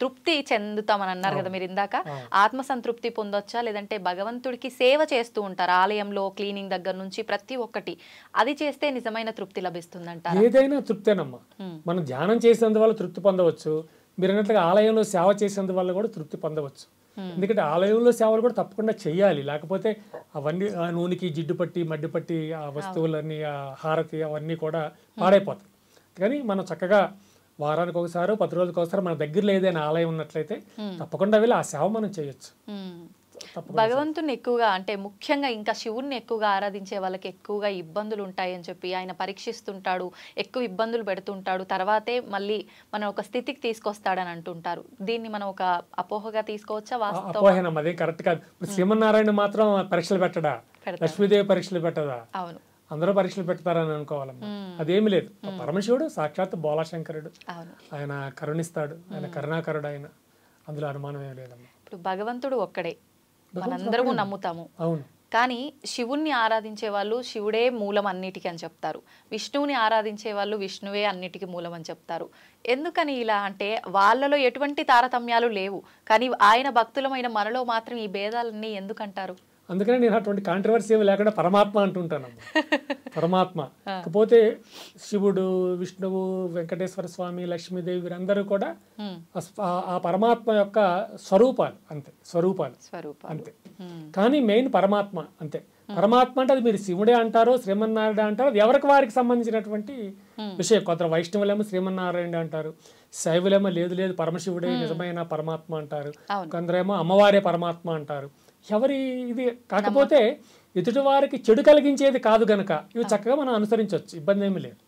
తృప్తి చెందుతామని అన్నారు కదా మీరు ఇందాక. ఆత్మ సంతృప్తి పొందొచ్చా, లేదంటే భగవంతుడికి సేవ చేస్తూ ఉంటారు ఆలయంలో, క్లీనింగ్ దగ్గర నుంచి ప్రతి ఒక్కటి, అది చేస్తే నిజమైన తృప్తి లభిస్తుందంట? ఏదైనా తృప్తేనమ్మా. మనం ధ్యానం చేసేందువల్ల తృప్తి పొందవచ్చు. మీరు అన్నట్లుగా ఆలయంలో సేవ చేసేందువల్ల కూడా తృప్తి పొందవచ్చు. ఎందుకంటే ఆలయంలో సేవలు కూడా తప్పకుండా చెయ్యాలి. లేకపోతే అవన్నీ ఆ నూనెకి జిడ్డు పట్టి మడ్డి పట్టి ఆ వస్తువులన్నీ, ఆ హారతి అవన్నీ కూడా పాడైపోతాయి. కానీ మనం చక్కగా వారానికి ఒకసారి 10 రోజులకు ఒకసారి మన దగ్గరలో ఏదైనా ఆలయం ఉన్నట్లయితే తప్పకుండా వెళ్ళి ఆ సేవ మనం చేయొచ్చు. భగవంతుని ఎక్కువగా అంటే ముఖ్యంగా ఇంకా శివుణ్ణి ఎక్కువగా ఆరాధించే వాళ్ళకి ఎక్కువగా ఇబ్బందులు ఉంటాయని చెప్పి ఆయన పరీక్షిస్తుంటాడు, ఎక్కువ ఇబ్బందులు పెడుతుంటాడు, తర్వాతే మళ్ళీ మనం ఒక స్థితికి తీసుకొస్తాడని అంటుంటారు. దీన్ని మనం ఒక అపోహగా తీసుకోవచ్చా? అపోహనం అదే కరెక్ట్ కాదు. శ్రీమన్నారాయణ మాత్రం పరీక్షలు పెట్టడా, లక్ష్మీదేవి పరీక్షలు పెట్టదా? అవును, అందరూ పరీక్షలు పెడతారని అనుకోవాలమ్మా. అదేమి లేదు. పరమశివుడు సాక్షాత్ బోలాశంకరుడు, ఆయన కరుణిస్తాడు, ఆయన కరుణాకరుడు, ఆయన అందులో అనుమానం ఏం లేదమ్మా. ఇప్పుడు భగవంతుడు ఒక్కడే మనందరము నమ్ముతాము. అవును, కానీ శివుణ్ణి ఆరాధించే వాళ్ళు శివుడే మూలం అన్నిటికీ అని చెప్తారు, విష్ణువుని ఆరాధించే వాళ్ళు విష్ణువే అన్నిటికీ మూలం అని చెప్తారు. ఎందుకని ఇలా అంటే వాళ్ళలో ఎటువంటి తారతమ్యాలు లేవు, కానీ ఆయన భక్తులమైన మనలో మాత్రం ఈ భేదాలన్నీ ఎందుకంటారు? అందుకనే నేను అటువంటి కాంట్రవర్సీ ఏమి లేకుండా పరమాత్మ అంటుంటాను. పరమాత్మ కాకపోతే శివుడు, విష్ణువు, వెంకటేశ్వర స్వామి, లక్ష్మీదేవి వీరందరూ కూడా ఆ పరమాత్మ యొక్క స్వరూపాలు అంతే. స్వరూపాలు అంతే. కానీ మెయిన్ పరమాత్మ అంతే. పరమాత్మ అంటే అది మీరు శివుడే అంటారో శ్రీమన్నారాయణ అంటారో, అది ఎవరికి వారికి సంబంధించినటువంటి విషయం. కొందరు వైష్ణవులేమో శ్రీమన్నారాయణ అంటారు, శైవులేమో లేదు పరమశివుడే నిజమైన పరమాత్మ అంటారు, కొందరేమో అమ్మవారే పరమాత్మ అంటారు. ఎవరి ఇది కాకపోతే ఎదుటి వారికి చెడు కలిగించేది కాదు గనక ఇవి చక్కగా మనం అనుసరించవచ్చు, ఇబ్బంది ఏమీ లేదు.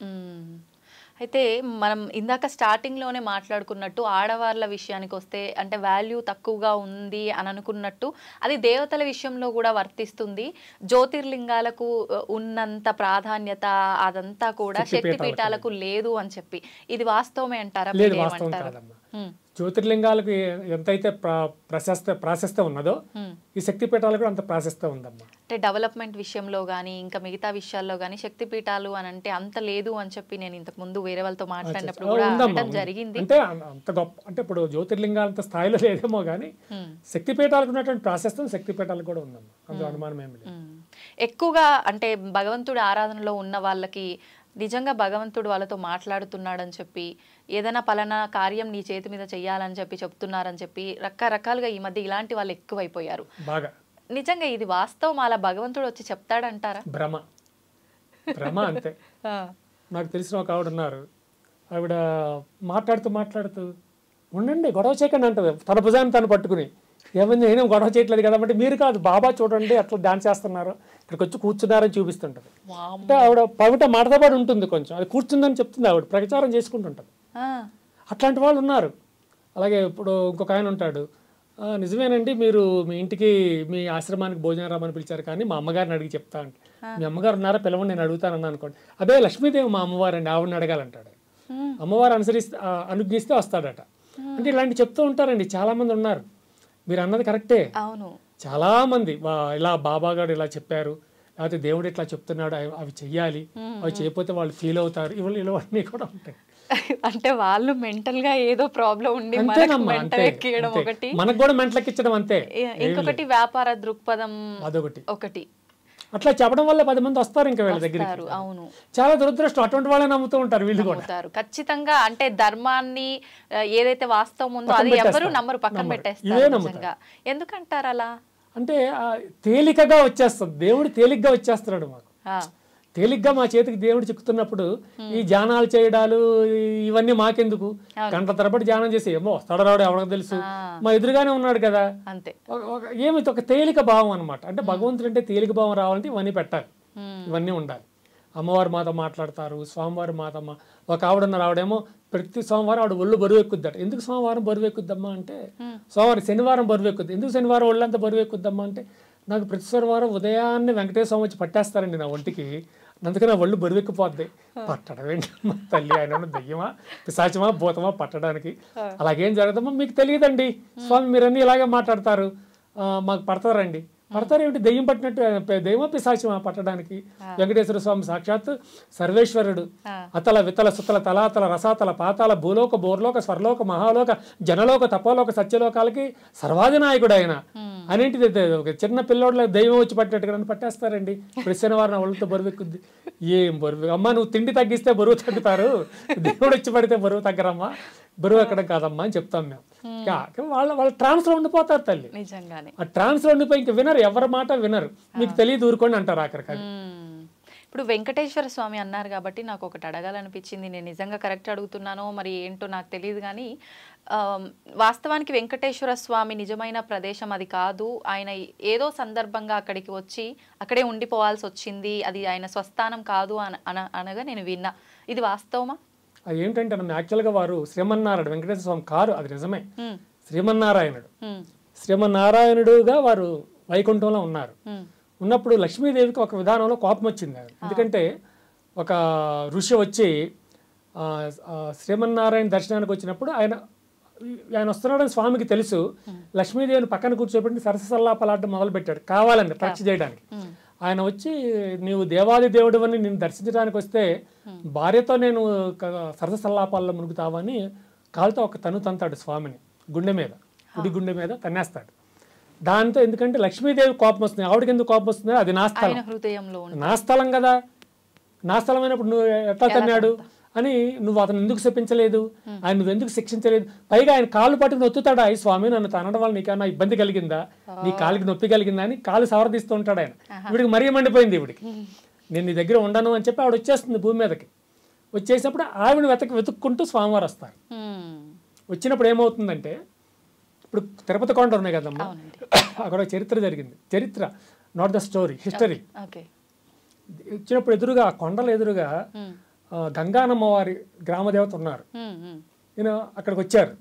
అయితే మనం ఇందాక స్టార్టింగ్లోనే మాట్లాడుకున్నట్టు ఆడవాళ్ళ విషయానికి వస్తే అంటే వాల్యూ తక్కువగా ఉంది అని అనుకున్నట్టు అది దేవతల విషయంలో కూడా వర్తిస్తుంది. జ్యోతిర్లింగాలకు ఉన్నంత ప్రాధాన్యత అదంతా కూడా శక్తిపీఠాలకు లేదు అని చెప్పి, ఇది వాస్తవమే అంటారా? జ్యోతిర్లింగాలకు ఎంతైతే ప్రాశస్త్యం ఉన్నదో ఈ శక్తిపీఠాలకు అంత ప్రాశస్త్యం ఉందమ్మా. అంటే డెవలప్మెంట్ విషయంలో కానీ ఇంకా మిగతా విషయాల్లో కానీ శక్తిపీఠాలు అని అంటే అంత లేదు అని చెప్పి నేను ఇంతకు ముందు వేరే వాళ్ళతో మాట్లాడినప్పుడు కూడా జరిగింది. అంటే అంత గొప్ప అంటే ఇప్పుడు జ్యోతిర్లింగాలు అంత స్థాయిలో లేదేమో కానీ శక్తిపీఠాలకు ఉన్నటువంటి ప్రాశస్త్యం శక్తిపీఠాలకు కూడా ఉందమ్మా, అందులో అనుమానం ఏమి లేదు. ఎక్కువగా అంటే భగవంతుడి ఆరాధనలో ఉన్న వాళ్ళకి నిజంగా భగవంతుడు వాళ్ళతో మాట్లాడుతున్నాడని చెప్పి, ఏదైనా పలానా కార్యం నీ చేతి మీద చెయ్యాలని చెప్పి చెప్తున్నారని చెప్పి రకరకాలుగా ఈ మధ్య ఇలాంటి వాళ్ళు ఎక్కువైపోయారు బాగా. నిజంగా ఇది వాస్తవం? అలా భగవంతుడు వచ్చి చెప్తాడంటారా? భ్రమ అంతే. నాకు తెలిసిన ఒక ఆవిడ ఉన్నారు, ఆవిడ మాట్లాడుతూ ఉండండి గొడవ చేయకండి అంటది, తన భుజాన్ని తను పట్టుకుని ఏమైంది నేనేం గొడవ చేయట్లేదు కదా అంటే మీరు కాదు బాబా చూడండి అట్లా డాన్స్ చేస్తున్నారు ఇక్కడికి వచ్చి కూర్చున్నారని చూపిస్తుంటది. అంటే ఆవిడ పవిట మాటతో ఉంటుంది కొంచెం అది కూర్చుందని చెప్తుంది ఆవిడ ప్రచారం చేసుకుంటుంటుంది. అట్లాంటి వాళ్ళు ఉన్నారు. అలాగే ఇప్పుడు ఇంకొక ఆయన ఉంటాడు, నిజమేనండి మీరు మీ ఇంటికి మీ ఆశ్రమానికి భోజనం రామని పిలిచారు కానీ మా అమ్మగారిని అడిగి చెప్తా అంటే మీ అమ్మగారు ఉన్నారా పిలవండి నేను అడుగుతానన్నా అనుకోండి. అదే లక్ష్మీదేవి మా అమ్మవారండి ఆవిడని అడగాలంటాడు. అమ్మవారు అనుజ్ఞిస్తే వస్తాడట. అంటే ఇలాంటి చెప్తూ ఉంటారండి చాలా మంది ఉన్నారు. మీరు అన్నది కరెక్టే. అవును, చాలా మంది ఇలా బాబా గారు ఇలా చెప్పారు లేకపోతే దేవుడు ఇట్లా చెప్తున్నాడు అవి చెయ్యాలి అవి చేయకపోతే వాళ్ళు ఫీల్ అవుతారు ఇవన్నీ కూడా ఉంటాయి. అంటే వాళ్ళు మెంటల్ గా ఏదో ప్రాబ్లం ఉండి మెంటల్ ఎక్కియడం ఒకటి, మనకు కూడా మెంటల్ ఎక్కించడం అంతే. ఇంకొకటి వ్యాపార దృక్పథం ఒకటి అట్లా చెప్పడం వల్ల 10 మంది వస్తారు ఇంకా వీళ్ళ దగ్గర. అవును, చాలా దురదృష్టం అటువంటి వాళ్ళని నమ్ముతూ ఉంటారు వీళ్ళు కూడా. ఖచ్చితంగా అంటే ధర్మాన్ని ఏదైతే వాస్తవం ఉందో అది ఎవరు నమ్మరు, పక్కన పెట్టేస్తారు. ఎందుకంటారు అలా? అంటే తేలికగా వచ్చేస్తుంది దేవుడు, తేలిగ్గా వచ్చేస్తున్నాడు మాకు. తేలిగ్గా మా చేతికి దేవుడు చిక్కుతున్నప్పుడు ఈ ధ్యానాలు చేయడాలు ఇవన్నీ మాకెందుకు? గంట తరబడి ధ్యానం చేసి ఏమో వస్తాడు రాడు ఎవరికి తెలుసు, మా ఎదురుగానే ఉన్నాడు కదా అంతే. ఏమి ఒక తేలిక భావం అనమాట. అంటే భగవంతుడు అంటే తేలిక భావం రావాలంటే ఇవన్నీ పెట్టాలి, ఇవన్నీ ఉండాలి. అమ్మవారు మాతో మాట్లాడతారు, స్వామివారు మాతో ఒక ఆవిడన్నారు, ఆవిడేమో ప్రతి సోమవారం ఆవిడ ఒళ్ళు బరువు ఎక్కుద్దట. ఎందుకు సోమవారం బరువు ఎక్కుద్దమ్మా అంటే సోమవారం శనివారం బరువు ఎక్కుద్ది. ఎందుకు శనివారం ఒళ్ళంతా బరువు ఎక్కుద్దమ్మా అంటే నాకు ప్రతి శనివారం ఉదయాన్నే వెంకటేశ్వర స్వామి వచ్చి పట్టేస్తారండి నా ఒంటికి, అందుకని నా ఒళ్ళు బరువు ఎక్కిపోద్ది. పట్టడం ఏంటి తల్లి, ఆయన దయ్యమా పిశాచమా భూతమా పట్టడానికి? అలాగేం జరగదమ్మా మీకు తెలియదండి స్వామి, మీరన్నీ ఇలాగే మాట్లాడతారు, మాకు పడతారండి. పడతారేమిటి? దెయ్యం పట్టినట్టు, దెయ్యమా పిశాచమా పట్టడానికి? వెంకటేశ్వర స్వామి సాక్షాత్ సర్వేశ్వరుడు. అతల వితల సుతల తలాతల రసాతల పాతాల భూలోక బోర్లోక స్వర్లోక మహాలోక జనలోక తపోలోక సత్యలోకాలకి సర్వాధినాయకుడు ఆయన. అనేంటిది ఒక చిన్న పిల్లోడ్ల దైవం వచ్చి పట్టినట్టుగా నన్ను పట్టేస్తారండి. ప్రతి శనివారం ఒళ్ళతో బరువు ఎక్కుద్ది. ఏం బరువు అమ్మా, నువ్వు తిండి తగ్గిస్తే బరువు తగ్గుతారు, దేవుడు వచ్చి పడితే బరువు తగ్గరమ్మా, బరువు ఎక్కడ కాదమ్మా అని చెప్తాం మేము. వాళ్ళ ట్రాన్స్ లో ఉండిపోతారు తల్లి. ఆ ట్రాన్స్ లో ఉండిపోయి ఇంక వినరు, ఎవరి మాట వినరు, మీకు తెలియదు ఊరుకోండి అంటారు ఆఖరికి. ఇప్పుడు వెంకటేశ్వర స్వామి అన్నారు కాబట్టి నాకు ఒకటి అడగాలనిపించింది. నేను నిజంగా కరెక్ట్ అడుగుతున్నానో మరి ఏంటో నాకు తెలియదు కానీ వాస్తవానికి వెంకటేశ్వర స్వామి నిజమైన ప్రదేశం అది కాదు, ఆయన ఏదో సందర్భంగా అక్కడికి వచ్చి అక్కడే ఉండిపోవాల్సి వచ్చింది, అది ఆయన స్వస్థానం కాదు అనగా నేను విన్నా. ఇది వాస్తవమా? అది ఏంటంటే యాక్చువల్గా వారు శ్రీమన్నారాయణ వెంకటేశ్వర స్వామి కారు, అది నిజమే. శ్రీమన్నారాయణుడు, శ్రీమన్నారాయణుడుగా వారు వైకుంఠంలో ఉన్నారు. ఉన్నప్పుడు లక్ష్మీదేవికి ఒక విధానంలో కోపం వచ్చింది. ఎందుకంటే ఒక ఋషి వచ్చి శ్రీమన్నారాయణ దర్శనానికి వచ్చినప్పుడు ఆయన వస్తున్నాడని స్వామికి తెలుసు. లక్ష్మీదేవిని పక్కన కూర్చోబెట్టి సరసల్లాపలాడడం మొదలు పెట్టాడు కావాలని పరీక్ష చేయడానికి. ఆయన వచ్చి నీవు దేవాది దేవుడు అని నేను దర్శించడానికి వస్తే భార్యతో నేను సరసల్లాపాల్లో మునుగుతావని కాలుతో ఒక తంతాడు స్వామిని గుండె మీద, కుడి గుండె మీద తన్నేస్తాడు. దాంతో ఎందుకంటే లక్ష్మీదేవి కోపం వస్తుంది, ఆవిడకి ఎందుకు కోపం వస్తుంది? అది నా స్థలం, నా స్థలం కదా, నా స్థలం అయినప్పుడు నువ్వు ఎట్లా తన్నాడు అని నువ్వు అతను ఎందుకు శపించలేదు, ఆయన నువ్వు ఎందుకు శిక్షించలేదు? పైగా ఆయన కాళ్ళు పట్టుకుని నొత్తుతాడా, ఈ స్వామి నన్ను తనడం వల్ల నీకన్నా ఇబ్బంది కలిగిందా, నీ కాలికి నొప్పి కలిగిందా అని కాలు సవరదీస్తూ ఉంటాడు ఆయన. ఇవిడికి మరీ మండిపోయింది, ఇవిడికి నేను నీ దగ్గర ఉండను అని చెప్పి ఆవిడ వచ్చేస్తుంది భూమి మీదకి. వచ్చేసినప్పుడు ఆవిడని వెతుక్కుంటూ స్వామివారు వస్తారు. వచ్చినప్పుడు ఏమవుతుందంటే ఇప్పుడు తిరుపతి కొండ ఉన్నాయి కదమ్మా, అక్కడ చరిత్ర జరిగింది, చరిత్ర నాట్ ద స్టోరీ, హిస్టరీ. వచ్చినప్పుడు ఎదురుగా ఆ కొండల ఎదురుగా గంగానమ్మ వారి గ్రామదేవత ఉన్నారు. నేను అక్కడికి వచ్చారు,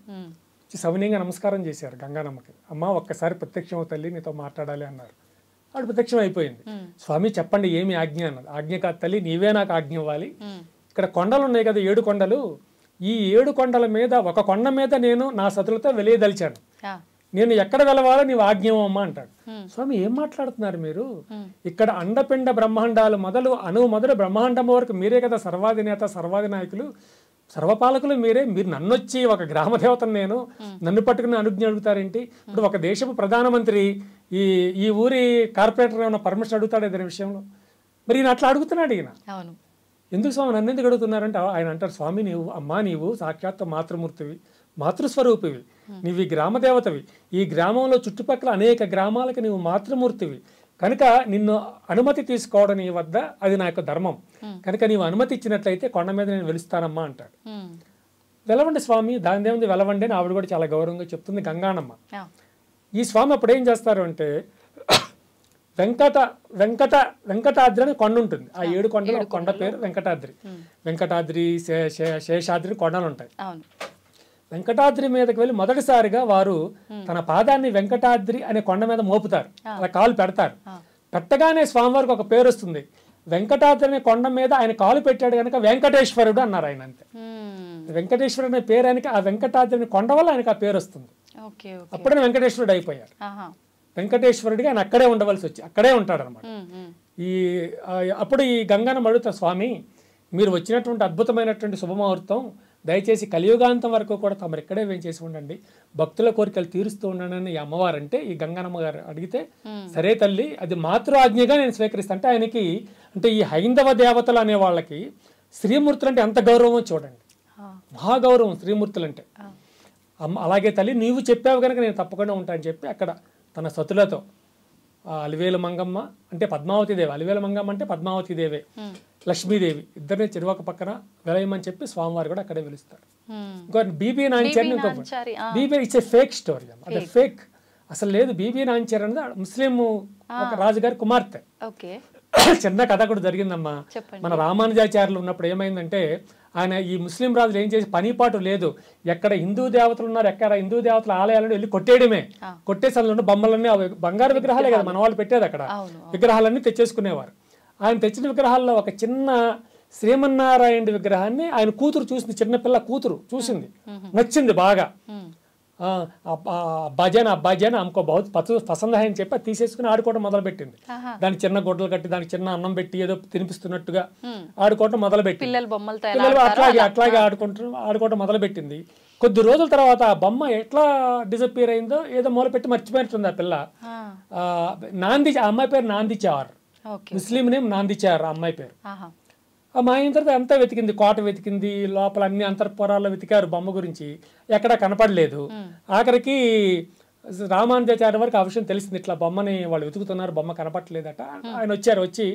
సవినీయంగా నమస్కారం చేశారు గంగానమ్మకి. అమ్మ ఒక్కసారి ప్రత్యక్షం తల్లి నీతో మాట్లాడాలి అన్నారు. ఆవిడ ప్రత్యక్షం అయిపోయింది. స్వామి చెప్పండి ఏమి ఆజ్ఞ అన్నది. ఆజ్ఞ కాదు తల్లి, నీవే నాకు ఆజ్ఞ ఇవ్వాలి. ఇక్కడ కొండలు ఉన్నాయి కదా 7 కొండలు, ఈ 7 కొండల మీద ఒక కొండ మీద నేను నా సతులతో వెలియదలిచాను, నేను ఎక్కడ వెలవాలో నీవు ఆజ్ఞవమ్మా అంటాడు. స్వామి ఏం మాట్లాడుతున్నారు మీరు? ఇక్కడ అండపిండ బ్రహ్మాండాలు మొదలు అణువు మొదలు బ్రహ్మాండం వరకు మీరే కదా సర్వాధినేత సర్వాధినాయకులు సర్వపాలకులు మీరే. మీరు నన్ను వచ్చి ఒక గ్రామదేవతను నేను నన్ను పట్టుకుని అనుజ్ఞ అడుగుతారేంటి? ఇప్పుడు ఒక దేశపు ప్రధానమంత్రి ఈ ఊరి కార్పొరేటర్ ఏమైనా పర్మిషన్ అడుగుతాడు ఏదైనా విషయంలో? మరి ఈయన అట్లా అడుగుతున్నాడు. ఈయన ఎందుకు స్వామి నన్ను ఎందుకు అడుగుతున్నారంటే ఆయన అంటారు, స్వామి నీవు అమ్మా నీవు సాక్షాత్ మాతృమూర్తివి, మాతృస్వరూపివి, నీవు ఈ గ్రామదేవతవి, ఈ గ్రామంలో చుట్టుపక్కల అనేక గ్రామాలకి నీవు మాతృమూర్తివి కనుక నిన్ను అనుమతి తీసుకోవడం నీ వద్ద అది నా యొక్క ధర్మం కనుక నీవు అనుమతి ఇచ్చినట్లయితే కొండ మీద నేను వెలుస్తానమ్మా అంటాడు. వెలవండి స్వామి, దాని దేవుంది వెలవండి అని ఆవిడ కూడా చాలా గౌరవంగా చెప్తుంది గంగానమ్మ. ఈ స్వామి అప్పుడు ఏం చేస్తారు అంటే వెంకటాద్రి అనే కొండ ఉంటుంది. ఆ 7 కొండలు కొండ పేరు వెంకటాద్రి. వెంకటాద్రి, శేషాద్రి కొండలు ఉంటాయి. వెంకటాద్రి మీదకి వెళ్ళి మొదటిసారిగా వారు తన పాదాన్ని వెంకటాద్రి అనే కొండ మీద మోపుతారు, అలా కాలు పెడతారు. పెట్టగానే స్వామివారికి ఒక పేరు వస్తుంది. వెంకటాద్రి అనే కొండ మీద ఆయన కాలు పెట్టాడు కనుక వెంకటేశ్వరుడు అన్నారు ఆయన. అంతే, వెంకటేశ్వరుడు అనే పేరు ఆయనకి ఆ వెంకటాద్రి అనే కొండ వల్ల ఆయనకి ఆ పేరు వస్తుంది. అప్పుడే వెంకటేశ్వరుడు అయిపోయారు. వెంకటేశ్వరుడిగా ఆయన అక్కడే ఉండవలసి వచ్చి అక్కడే ఉంటాడు అనమాట. అప్పుడు ఈ గంగన్న అడుగుతా, స్వామి మీరు వచ్చినటువంటి అద్భుతమైనటువంటి శుభముహూర్తం, దయచేసి కలియుగాంతం వరకు కూడా తమరు ఇక్కడే వేంచేసి ఉండండి, భక్తుల కోరికలు తీరుస్తూ ఉండండి ఈ అమ్మవారు అంటే, ఈ గంగన్నమ్మ గారు అడిగితే సరే తల్లి అది మాతృ ఆజ్ఞగా నేను స్వీకరిస్తాను అంటే, ఆయనకి అంటే ఈ హైందవ దేవతలు అనే వాళ్ళకి శ్రీమూర్తులు అంటే ఎంత గౌరవం చూడండి, మహాగౌరవం శ్రీమూర్తులు అంటే. అలాగే తల్లి నీవు చెప్పావు కనుక నేను తప్పకుండా ఉంటానని చెప్పి అక్కడ తన సతులతో అలివేలు మంగమ్మ అంటే పద్మావతి దేవి, అలివేలు మంగమ్మ అంటే పద్మావతి దేవే, లక్ష్మీదేవి ఇద్దరిని చెరువక పక్కన వెలయమని చెప్పి స్వామివారు కూడా అక్కడే వెలుస్తారు. ఇంకో బీబీ నాంచారి, ఇంకో Bibi it's a fake story, అదే ఫేక్, అసలు లేదు. బీబీ నాంచారి అనేది ముస్లిం ఒక రాజుగారి కుమార్తె. చిన్న కథ కూడా జరిగిందమ్మా. మన రామానుజాచార్యులు ఉన్నప్పుడు ఏమైందంటే, ఆయన ఈ ముస్లిం రాజులు ఏం చేసి పనిపాటు లేదు, ఎక్కడ హిందూ దేవతలు ఉన్నారు, ఎక్కడ హిందూ దేవతల ఆలయాలను వెళ్ళి కొట్టేయడమే, కొట్టేసి అందులో బొమ్మలన్నీ బంగారు విగ్రహాలే కదా మన వాళ్ళు పెట్టేది, అక్కడ విగ్రహాలన్నీ తెచ్చేసుకునేవారు. ఆయన తెచ్చిన విగ్రహాల్లో ఒక చిన్న శ్రీమన్నారాయణ విగ్రహాన్ని ఆయన కూతురు చూసింది, చిన్నపిల్ల కూతురు చూసింది, నచ్చింది బాగా. అబ్బాజాన్ అమ్మకో బహుత్ పసంద్ అని చెప్పి అది తీసేసుకుని ఆడుకోవడం మొదలుపెట్టింది. దానికి చిన్న గొడ్డలు కట్టి దానికి చిన్న అన్నం పెట్టి ఏదో తినిపిస్తున్నట్టుగా ఆడుకోవటం మొదలుపెట్టి పిల్లలు అట్లాగే ఆడుకోవటం మొదలుపెట్టింది. కొద్ది రోజుల తర్వాత ఆ బొమ్మ ఎట్లా డిసప్పియర్ అయిందో ఏదో మూల పెట్టి మర్చిపోయినట్టుంది ఆ పిల్ల. ఆ అమ్మాయి పేరు నాందిచార్, ముస్లిం నేమ్ నాందిచార్ ఆ అమ్మాయి పేరు. మా అయిన తర్వాత అంతా వెతికింది, కోట వెతికింది, లోపల అన్ని అంతర్పురాల్లో వెతికారు, బొమ్మ గురించి ఎక్కడా కనపడలేదు. ఆఖరికి రామానుజాచార్య వరకు ఆ విషయం తెలిసింది, ఇట్లా బొమ్మని వాళ్ళు వెతుకుతున్నారు, బొమ్మ కనపడలేదట. ఆయన వచ్చారు, వచ్చి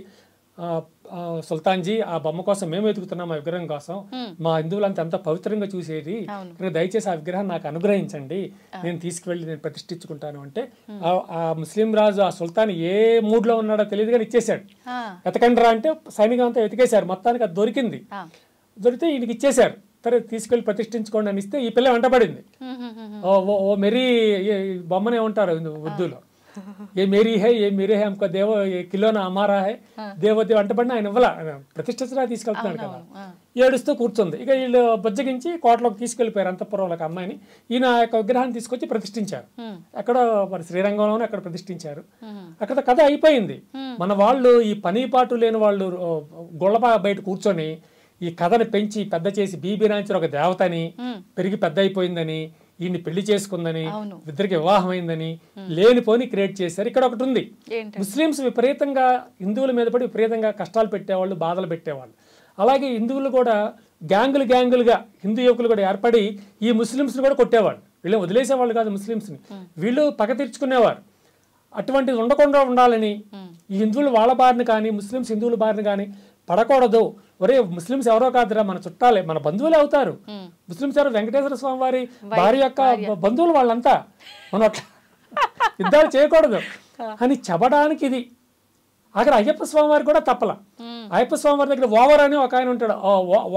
సుల్తాన్జీ ఆ బొమ్మ కోసం మేము వెతుకుతున్నాం, ఆ విగ్రహం కోసం, మా హిందువులంతా అంత పవిత్రంగా చూసేది, దయచేసి ఆ విగ్రహం నాకు అనుగ్రహించండి, నేను తీసుకువెళ్ళి నేను ప్రతిష్ఠించుకుంటాను అంటే, ఆ ముస్లిం రాజు ఆ సుల్తాన్ ఏ మూడ్ లో ఉన్నాడో తెలియదు కానీ ఇచ్చేసాడు. వెతకండి రా అంటే సైనికం అంతా వెతికేశారు, మొత్తానికి అది దొరికింది. దొరికితే ఈయనకి ఇచ్చేశారు. తర్వాత తీసుకెళ్లి ప్రతిష్ఠించుకోండి అని ఇస్తే ఈ పిల్ల వెంటబడింది. ఓ మెరీ బొమ్మనే ఉంటారు ఉర్దూలో, ఏ మేరీ హై ఏ మీరే హై हमको దేవో ఏ కిలోనా అమారా హై దేవదేవ్ అంటబడిన ఆయన ఇవ్వాల, ప్రతిష్ఠించడానికి తీసుకెళ్తున్నాడు కదా. ఏడుస్తూ కూర్చుంది. ఇక వీళ్ళు బుజ్జగించి కోటలోకి తీసుకెళ్లిపోయారు అంతఃపురంలోకి అమ్మాయిని. ఈయన ఆ యొక్క విగ్రహాన్ని తీసుకొచ్చి ప్రతిష్ఠించారు. అక్కడ మరి శ్రీరంగంలోనే అక్కడ ప్రతిష్ఠించారు. అక్కడ కథ అయిపోయింది. మన వాళ్ళు ఈ పనిపాటు లేని వాళ్ళు గొళ్ళపా బయట కూర్చొని ఈ కథను పెంచి పెద్ద చేసి బీబీ నాంచర్ ఒక దేవతని పెరిగి పెద్ద అయిపోయిందని, ఈయన్ని పెళ్లి చేసుకుందని, ఇద్దరికి వివాహం అయిందని లేనిపోని క్రియేట్ చేశారు. ఇక్కడ ఒకటి ఉంది, ముస్లిమ్స్ విపరీతంగా హిందువుల మీద పడి విపరీతంగా కష్టాలు పెట్టేవాళ్ళు, బాధలు పెట్టేవాళ్ళు. అలాగే హిందువులు కూడా గ్యాంగులుగా హిందూ యువకులు కూడా ఏర్పడి ఈ ముస్లిమ్స్ని కూడా కొట్టేవాళ్ళు. వీళ్ళు వదిలేసేవాళ్ళు కాదు ముస్లిమ్స్ని, వీళ్ళు పగ తీర్చుకునేవారు. అటువంటిది ఉండకుండా ఉండాలని ఈ హిందువులు వాళ్ళ బారిన కానీ ముస్లిమ్స్ హిందువుల బారిన కానీ పడకూడదు. ఒరే ముస్లిమ్స్ ఎవరో కాదురా, మన చుట్టాలే, మన బంధువులే అవుతారు. ముస్లిమ్స్ ఎవరు వెంకటేశ్వర స్వామి వారి భార్య యొక్క బంధువులు వాళ్ళంతా, మనం అట్లా యుద్ధాలు చేయకూడదు అని చెప్పడానికి ఇది. అక్కడ అయ్యప్ప స్వామి వారికి కూడా తప్పల. అయ్యప్ప స్వామి వారి దగ్గర ఓవర్ అని ఒక ఆయన ఉంటాడు,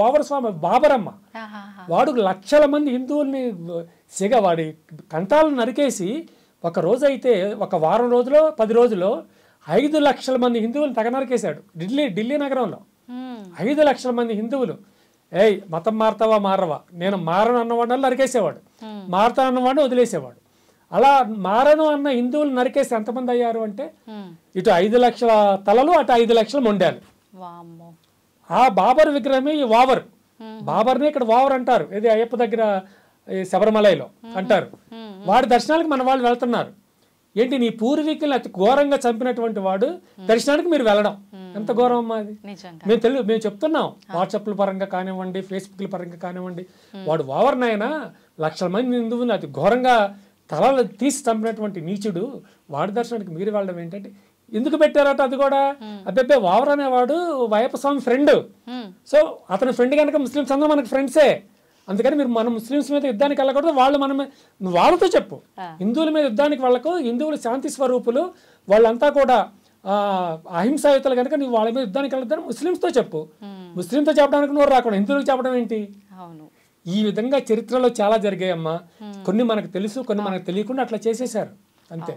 ఓవర్ స్వామి బాబరమ్మ, వాడు లక్షల మంది హిందువుల్ని వాడి కంఠాలను నరికేసి ఒక రోజు అయితే ఒక వారం రోజులో 10 రోజుల్లో 5 లక్షల మంది హిందువులు నరికేశాడు. ఢిల్లీ నగరంలో 5 లక్షల మంది హిందువులు. మతం మారతావా మారవా, నేను మారను అన్నవాడిని నరికేసేవాడు, మారతా అన్నవాడిని వదిలేసేవాడు. అలా మారను అన్న హిందువులు నరికేసి ఎంతమంది అయ్యారు అంటే, ఇటు 5 లక్షల తలలు, అటు 5 లక్షల మొండాలు. ఆ బాబర్ విగ్రహమే ఈ ఓవర్. బాబర్నే ఇక్కడ ఓవర్ అంటారు, ఇది అయ్యప్ప దగ్గర శబరిమలలో అంటారు. వాడి దర్శనానికి మన వాళ్ళు వెళ్తున్నారు. ఏంటి, నీ పూర్వీకుల్ని అతి ఘోరంగా చంపినటువంటి వాడు దర్శనానికి మీరు వెళ్ళడం ఎంత ఘోరం అమ్మా అది. మేము చెప్తున్నాం, వాట్సాప్ల పరంగా కానివ్వండి, ఫేస్బుక్ల పరంగా కానివ్వండి, వాడు ఓవర్నైనా లక్షల మంది హిందువుని అతి ఘోరంగా తలలు తీసి చంపినటువంటి నీచుడు వాడి దర్శనానికి మీరు వెళ్ళడం ఏంటంటే, ఎందుకు పెట్టారట అది కూడా, అబ్బాయి ఓవర్ అనేవాడు అయ్యప్ప స్వామి ఫ్రెండ్. సో అతని ఫ్రెండ్ కనుక ముస్లిమ్స్ అందరూ మనకు ఫ్రెండ్సే. అందుకని మీరు మన ముస్లిమ్స్ మీద యుద్ధానికి వెళ్ళకూడదు, వాళ్ళు వాళ్ళతో చెప్పు. హిందువుల మీద యుద్ధానికి వాళ్ళకు, హిందువులు శాంతి స్వరూపులు, వాళ్ళంతా కూడా అహింసాయుతులు కనుక నువ్వు వాళ్ళ మీద యుద్ధానికి వెళ్ళొద్దని ముస్లిమ్స్తో చెప్పు. ముస్లింతో చెప్పడానికి నోరు రాకుండా హిందువులకు చెప్పడం ఏంటి? ఈ విధంగా చరిత్రలో చాలా జరిగాయమ్మా. కొన్ని మనకు తెలుసు, కొన్ని మనకు తెలియకుండా అట్లా చేసేసారు అంతే.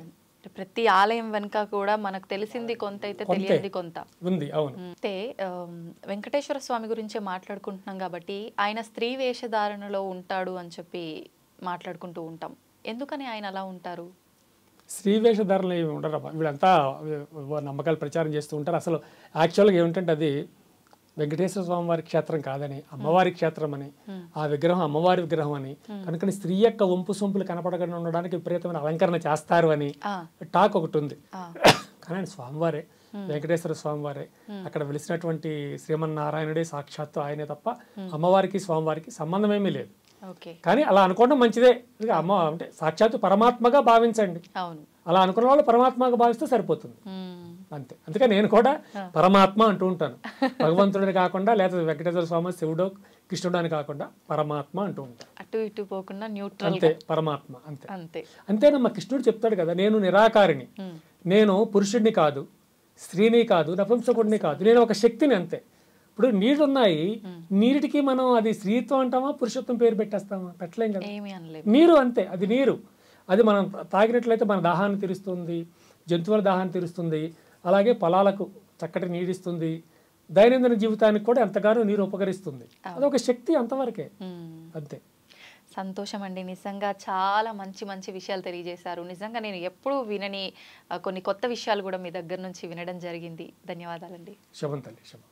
ప్రతి ఆలయం వెనుక కూడా మనకు తెలిసింది కొంత అయితే తెలియదు కొంత ఉంది. అవును. అయితే వెంకటేశ్వర స్వామి గురించే మాట్లాడుకుంటున్నాం కాబట్టి ఆయన స్త్రీ వేషధారణలో ఉంటాడు అని చెప్పి మాట్లాడుకుంటూ ఉంటాం. ఎందుకని ఆయన అలా ఉంటారు? స్త్రీ వేషధారణలు ఏమి ఉండరు. వీళ్ళంతా నమ్మకాలు ప్రచారం చేస్తూ ఉంటారు. అసలు యాక్చువల్గా ఏమిటంటే అది వెంకటేశ్వర స్వామి వారి క్షేత్రం కాదని, అమ్మవారి క్షేత్రం అని, ఆ విగ్రహం అమ్మవారి విగ్రహం అని, కనుక స్త్రీ యొక్క వంపు సొంపులు కనపడకుండా ఉండడానికి విపరీతమైన అలంకరణ చేస్తారు అని టాక్ ఒకటి ఉంది. కానీ స్వామివారే, వెంకటేశ్వర స్వామివారే, అక్కడ వెలిసినటువంటి శ్రీమన్నారాయణుడే సాక్షాత్తు ఆయనే తప్ప అమ్మవారికి స్వామివారికి సంబంధం ఏమీ లేదు. కానీ అలా అనుకోవడం మంచిదే. అమ్మ అంటే సాక్షాత్తు పరమాత్మగా భావించండి. అలా అనుకున్న వాళ్ళు పరమాత్మగా భావిస్తే సరిపోతుంది అంతే. అందుకని నేను కూడా పరమాత్మ అంటూ ఉంటాను. భగవంతుడిని కాకుండా, లేదా వెంకటేశ్వర స్వామి, శివుడో కృష్ణుడు అని కాకుండా పరమాత్మ అంటూ ఉంటాను. అటు ఇటు పోకుండా న్యూట్రల్, అంతే, పరమాత్మ అంతే. అంతేనమ్మా. కృష్ణుడు చెప్తాడు కదా, నేను నిరాకారిని, నేను పురుషుడిని కాదు, స్త్రీని కాదు, నపుంసకుడిని కాదు, నేను ఒక శక్తిని అంతే. ఇప్పుడు నీళ్ళు ఉన్నాయి, నీటికి మనం అది స్త్రీత్వం అంటామా, పురుషత్వం పేరు పెట్టేస్తామా? పెట్టలేం కదా. నీరు అంతే, అది నీరు. అది మనం తాగినట్లయితే మన దాహాన్ని తీరుస్తుంది, జంతువుల దాహాన్ని తీరుస్తుంది, అలాగే పొలాలకు చక్కటి నీడిస్తుంది, దైనందిన జీవితానికి కూడా ఎంతగానో నీరు ఉపకరిస్తుంది. అదొక శక్తి, అంతవరకే అంతే. సంతోషం అండి. నిజంగా చాలా మంచి మంచి విషయాలు తెలియజేశారు. నిజంగా నేను ఎప్పుడూ వినని కొన్ని కొత్త విషయాలు కూడా మీ దగ్గర నుంచి వినడం జరిగింది. ధన్యవాదాలండి. శుభం తల్లి, శుభం.